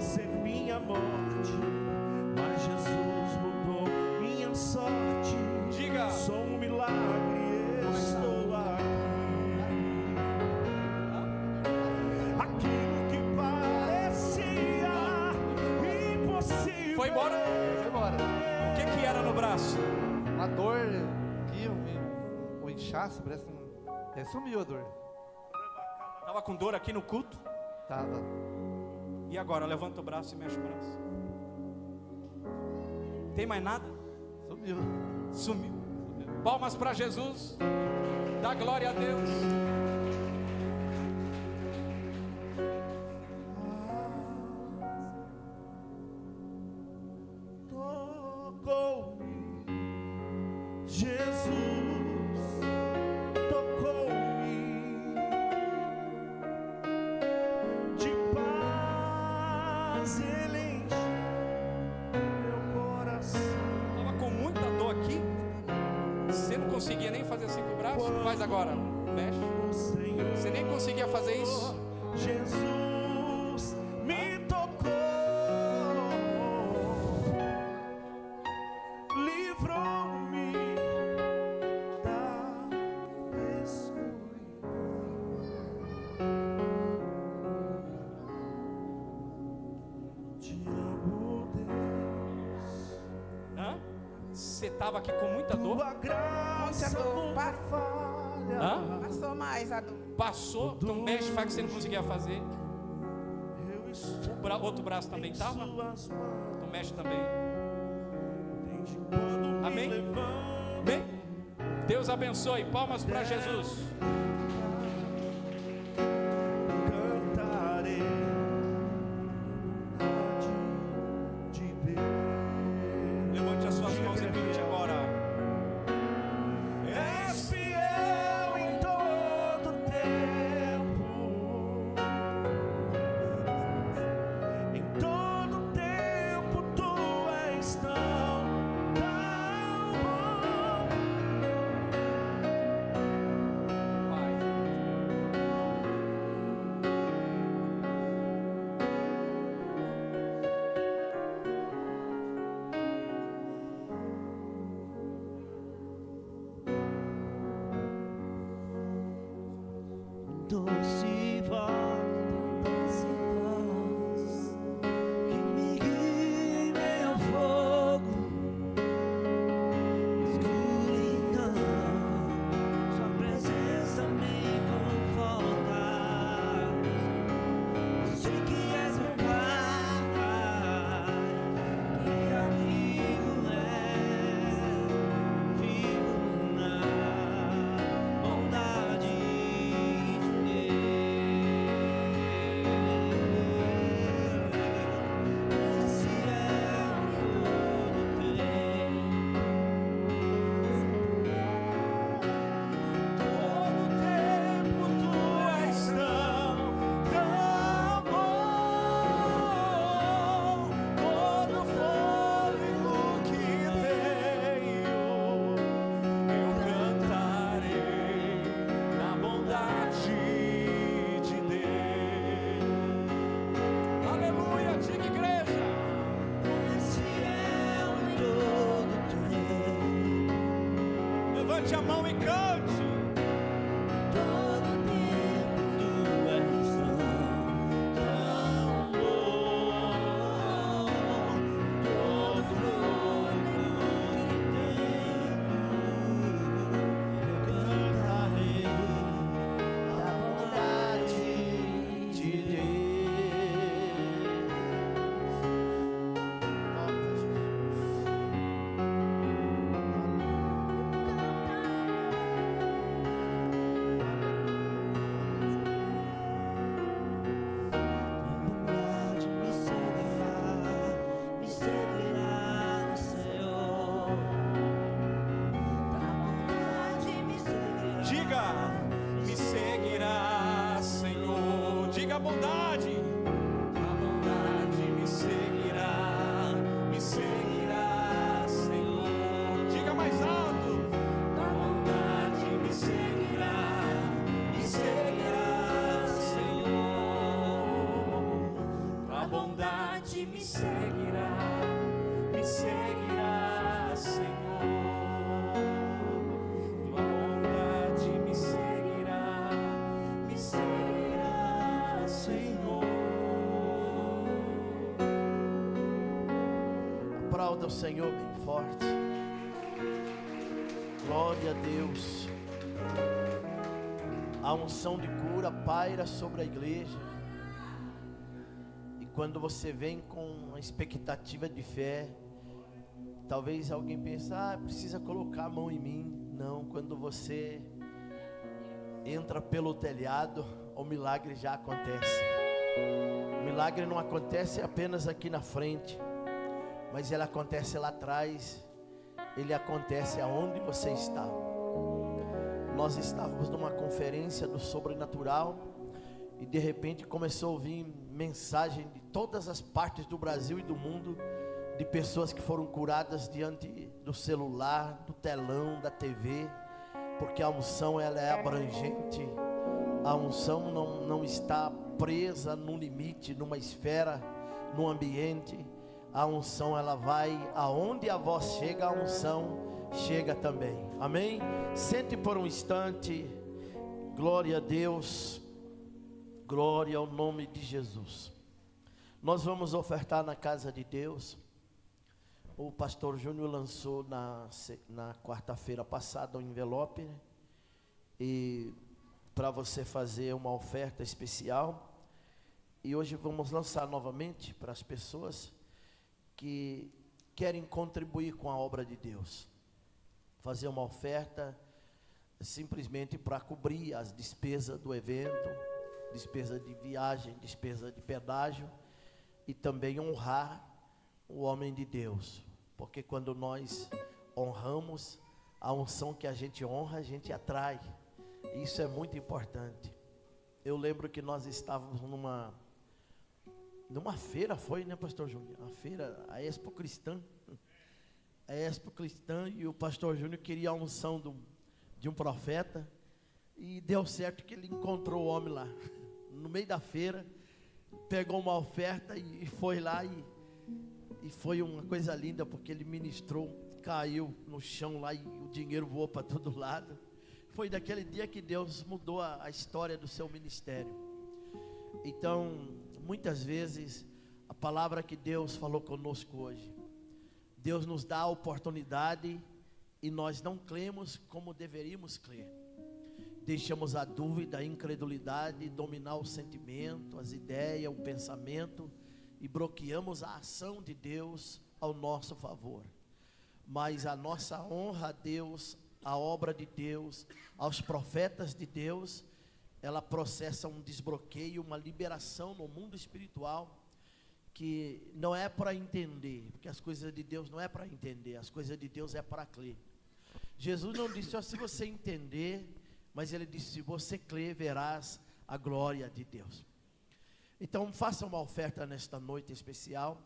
ser minha morte, mas Jesus mudou minha sorte. Diga. Sou um milagre, estou aqui. Aquilo que parecia impossível Foi embora? Foi embora. O que era no braço? Uma dor aqui, o inchaço, parece sumiu a dor. Tava com dor aqui no culto. Tava. E agora? Levanta o braço e mexe o braço. Tem mais nada? Sumiu. Sumiu. Palmas para Jesus. Dá glória a Deus. Tocou-me, Jesus tocou-me, de paz Ele encheu meu coração. Tava com muita dor aqui. Você não conseguia nem fazer assim com o braço? Faz agora. Mexe. O Senhor Você nem conseguia fazer isso? Jesus me tocou, livrou-me da escuridão. Te amo, Deus. Hã? Você tava aqui com muita dor? Tua graça Muita dor. nunca falha. Hã? Passou mais a dor. Passou? Então mexe, faz que você não conseguia fazer. Eu estou Outro braço também em tava? suas mãos. Então mexe também. Desde quando me Amém? levanto, Bem, Deus abençoe. Palmas para Jesus. cantarei de Deus. Levante as suas mãos e cante agora. És fiel em todo tempo, em todo levante a mão e cante. Todo tempo tu és tão bom, todo fôlego que tenho, eu cantarei a bondade de Deus. Bondade me seguirá, Senhor. Tua bondade me seguirá. Diga, me seguirá, Senhor. Diga a bondade. Tua bondade Me seguirá, Senhor. Diga mais alto. Tua bondade me seguirá, Senhor. Tua bondade me seguirá, Senhor. Tua bondade me seguirá, Senhor. Aplauda o Senhor bem forte. Glória a Deus. A unção de cura paira sobre a igreja. E quando você vem com uma expectativa de fé, talvez alguém pense, precisa colocar a mão em mim. Não, quando você entra pelo telhado, o milagre já acontece. O milagre não acontece apenas aqui na frente, mas ele acontece lá atrás. Ele acontece aonde você está. Nós estávamos numa conferência do sobrenatural e de repente começou a ouvir mensagem de todas as partes do Brasil e do mundo, de pessoas que foram curadas diante do celular, do telão, da TV, porque a unção ela é abrangente. A unção não está presa num limite, numa esfera, num ambiente. A unção ela vai aonde a voz chega, a unção chega também. Amém? Sente por um instante. Glória a Deus. Glória ao nome de Jesus. Nós vamos ofertar na casa de Deus. O pastor Júnior lançou na quarta-feira passada um envelope, né? E para você fazer uma oferta especial. E hoje vamos lançar novamente para as pessoas que querem contribuir com a obra de Deus. Fazer uma oferta simplesmente para cobrir as despesas do evento, despesa de viagem, despesa de pedágio, e também honrar o homem de Deus, porque quando nós honramos, a unção que a gente honra, a gente atrai. Isso é muito importante. Eu lembro que nós estávamos numa feira, foi, né, pastor Júnior? A feira, a Expo Cristã. A Expo Cristã, e o pastor Júnior queria a unção de um profeta, e deu certo que ele encontrou o homem lá, no meio da feira, pegou uma oferta e foi lá, e foi uma coisa linda, porque ele ministrou, caiu no chão lá, e o dinheiro voou para todo lado. Foi daquele dia que Deus mudou a história do seu ministério. Então, muitas vezes, a palavra que Deus falou conosco hoje, Deus nos dá a oportunidade e nós não cremos como deveríamos crer. Deixamos a dúvida, a incredulidade dominar o sentimento, as ideias, o pensamento, e bloqueamos a ação de Deus ao nosso favor. Mas a nossa honra a Deus, a obra de Deus, aos profetas de Deus, ela processa um desbloqueio, uma liberação no mundo espiritual, que não é para entender, porque as coisas de Deus não é para entender, as coisas de Deus é para crer. Jesus não disse, se você entender, mas ele disse, se você crer, verás a glória de Deus. Então faça uma oferta nesta noite especial.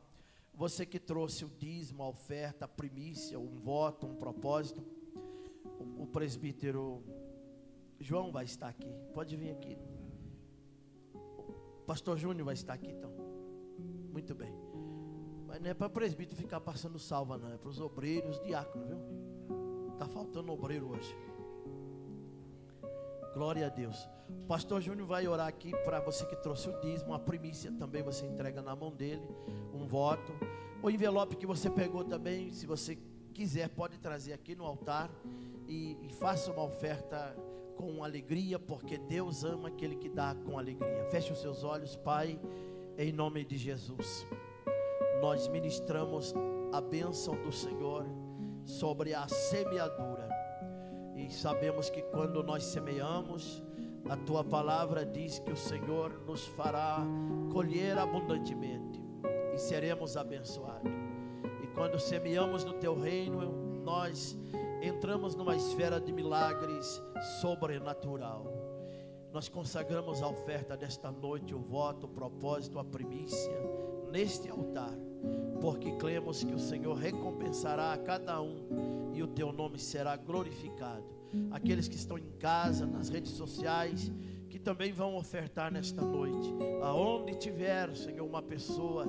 Você que trouxe o dízimo, a oferta, a primícia, um voto, um propósito, o presbítero João vai estar aqui, pode vir aqui. O pastor Júnior vai estar aqui então. Muito bem. Mas não é para presbítero ficar passando salva, não, é para os obreiros, diáconos, viu? Está faltando obreiro hoje. Glória a Deus. O pastor Júnior vai orar aqui para você que trouxe o dízimo, a primícia também você entrega na mão dele, um voto. O envelope que você pegou também, se você quiser, pode trazer aqui no altar e faça uma oferta com alegria, porque Deus ama aquele que dá com alegria. Feche os seus olhos, Pai, em nome de Jesus. Nós ministramos a bênção do Senhor sobre a semeadura. E sabemos que quando nós semeamos, a Tua palavra diz que o Senhor nos fará colher abundantemente e seremos abençoados. E quando semeamos no Teu reino, nós entramos numa esfera de milagres sobrenatural. Nós consagramos a oferta desta noite, o voto, o propósito, a primícia, neste altar, porque cremos que o Senhor recompensará a cada um e o Teu nome será glorificado. Aqueles que estão em casa, nas redes sociais, que também vão ofertar nesta noite, aonde tiver, Senhor, uma pessoa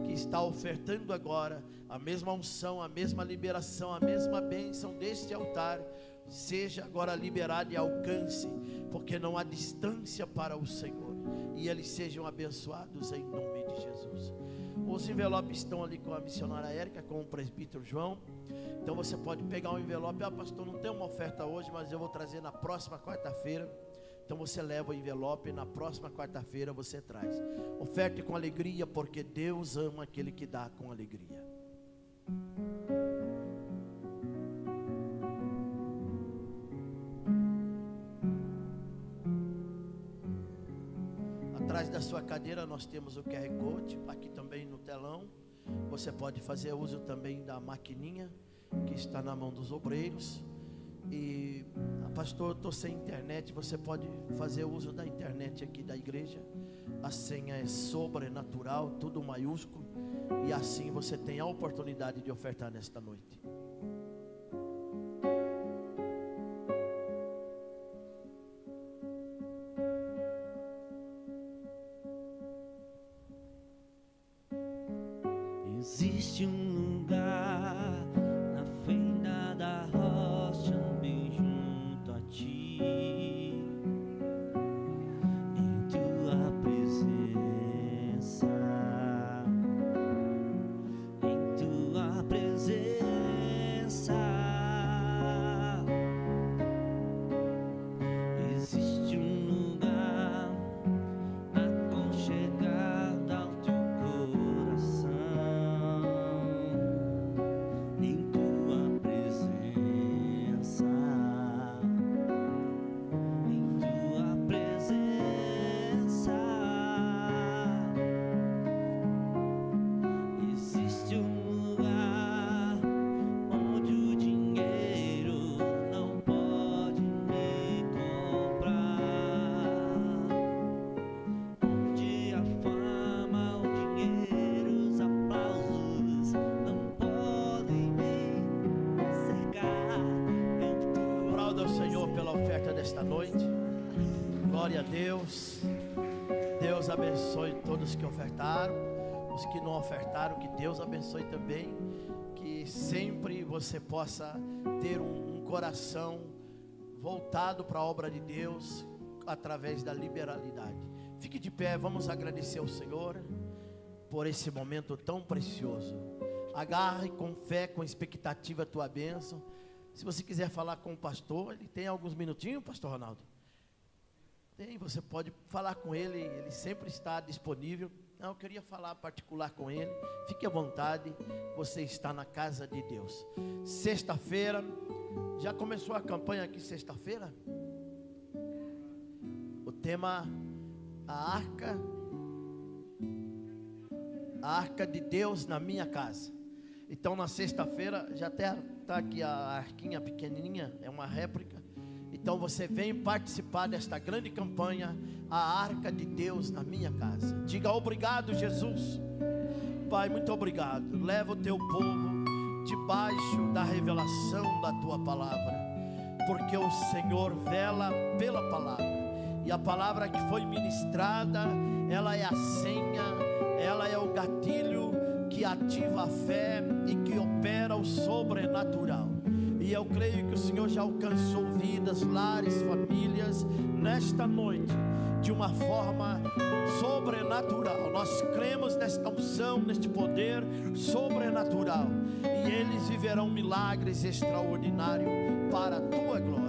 que está ofertando agora, a mesma unção, a mesma liberação, a mesma bênção deste altar, seja agora liberado e alcance, porque não há distância para o Senhor, e eles sejam abençoados em nome de Jesus. Os envelopes estão ali com a missionária Érica, com o presbítero João. Então você pode pegar um envelope. Pastor, não tem uma oferta hoje, mas eu vou trazer na próxima quarta-feira. Então você leva o envelope e na próxima quarta-feira você traz. Oferte com alegria, porque Deus ama aquele que dá com alegria. Atrás da sua cadeira nós temos o QR Code, aqui também no telão. Você pode fazer uso também da maquininha que está na mão dos obreiros. E, pastor, eu estou sem internet. Você pode fazer uso da internet aqui da igreja. A senha é sobrenatural, tudo maiúsculo. E assim você tem a oportunidade de ofertar nesta noite. Existe um lugar na fenda da rocha, bem junto a ti, em tua presença, em tua presença. Existe um lugar aconchegado ao teu coração. Glória a Deus. Deus abençoe todos que ofertaram. Os que não ofertaram, que Deus abençoe também. Que sempre você possa ter um coração voltado para a obra de Deus, através da liberalidade. Fique de pé, vamos agradecer ao Senhor por esse momento tão precioso. Agarre com fé, com expectativa a tua bênção. Se você quiser falar com o pastor, ele tem alguns minutinhos, pastor Ronaldo? Tem, você pode falar com ele, ele sempre está disponível. Não, eu queria falar particular com ele. Fique à vontade, você está na casa de Deus. Sexta-feira, já começou a campanha aqui sexta-feira? O tema, a arca de Deus na minha casa. Então na sexta-feira, já até está aqui a arquinha pequenininha, é uma réplica. Então você vem participar desta grande campanha, a arca de Deus na minha casa. Diga obrigado, Jesus. Pai, muito obrigado. Leva o teu povo debaixo da revelação da tua palavra, porque o Senhor vela pela palavra, e a palavra que foi ministrada, ela é a senha, ela é o gatilho que ativa a fé e que opera o sobrenatural. E eu creio que o Senhor já alcançou vidas, lares, famílias, nesta noite, de uma forma sobrenatural. Nós cremos nesta unção, neste poder sobrenatural. E eles viverão milagres extraordinários para a tua glória.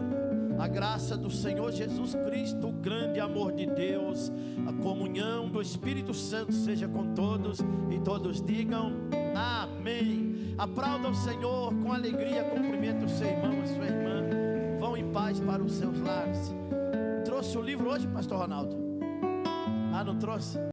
A graça do Senhor Jesus Cristo, o grande amor de Deus, a comunhão do Espírito Santo seja com todos, e todos digam amém. Aplauda o Senhor com alegria, cumprimenta o seu irmão, a sua irmã. Vão em paz para os seus lares. Trouxe o livro hoje, pastor Ronaldo? Ah, não trouxe?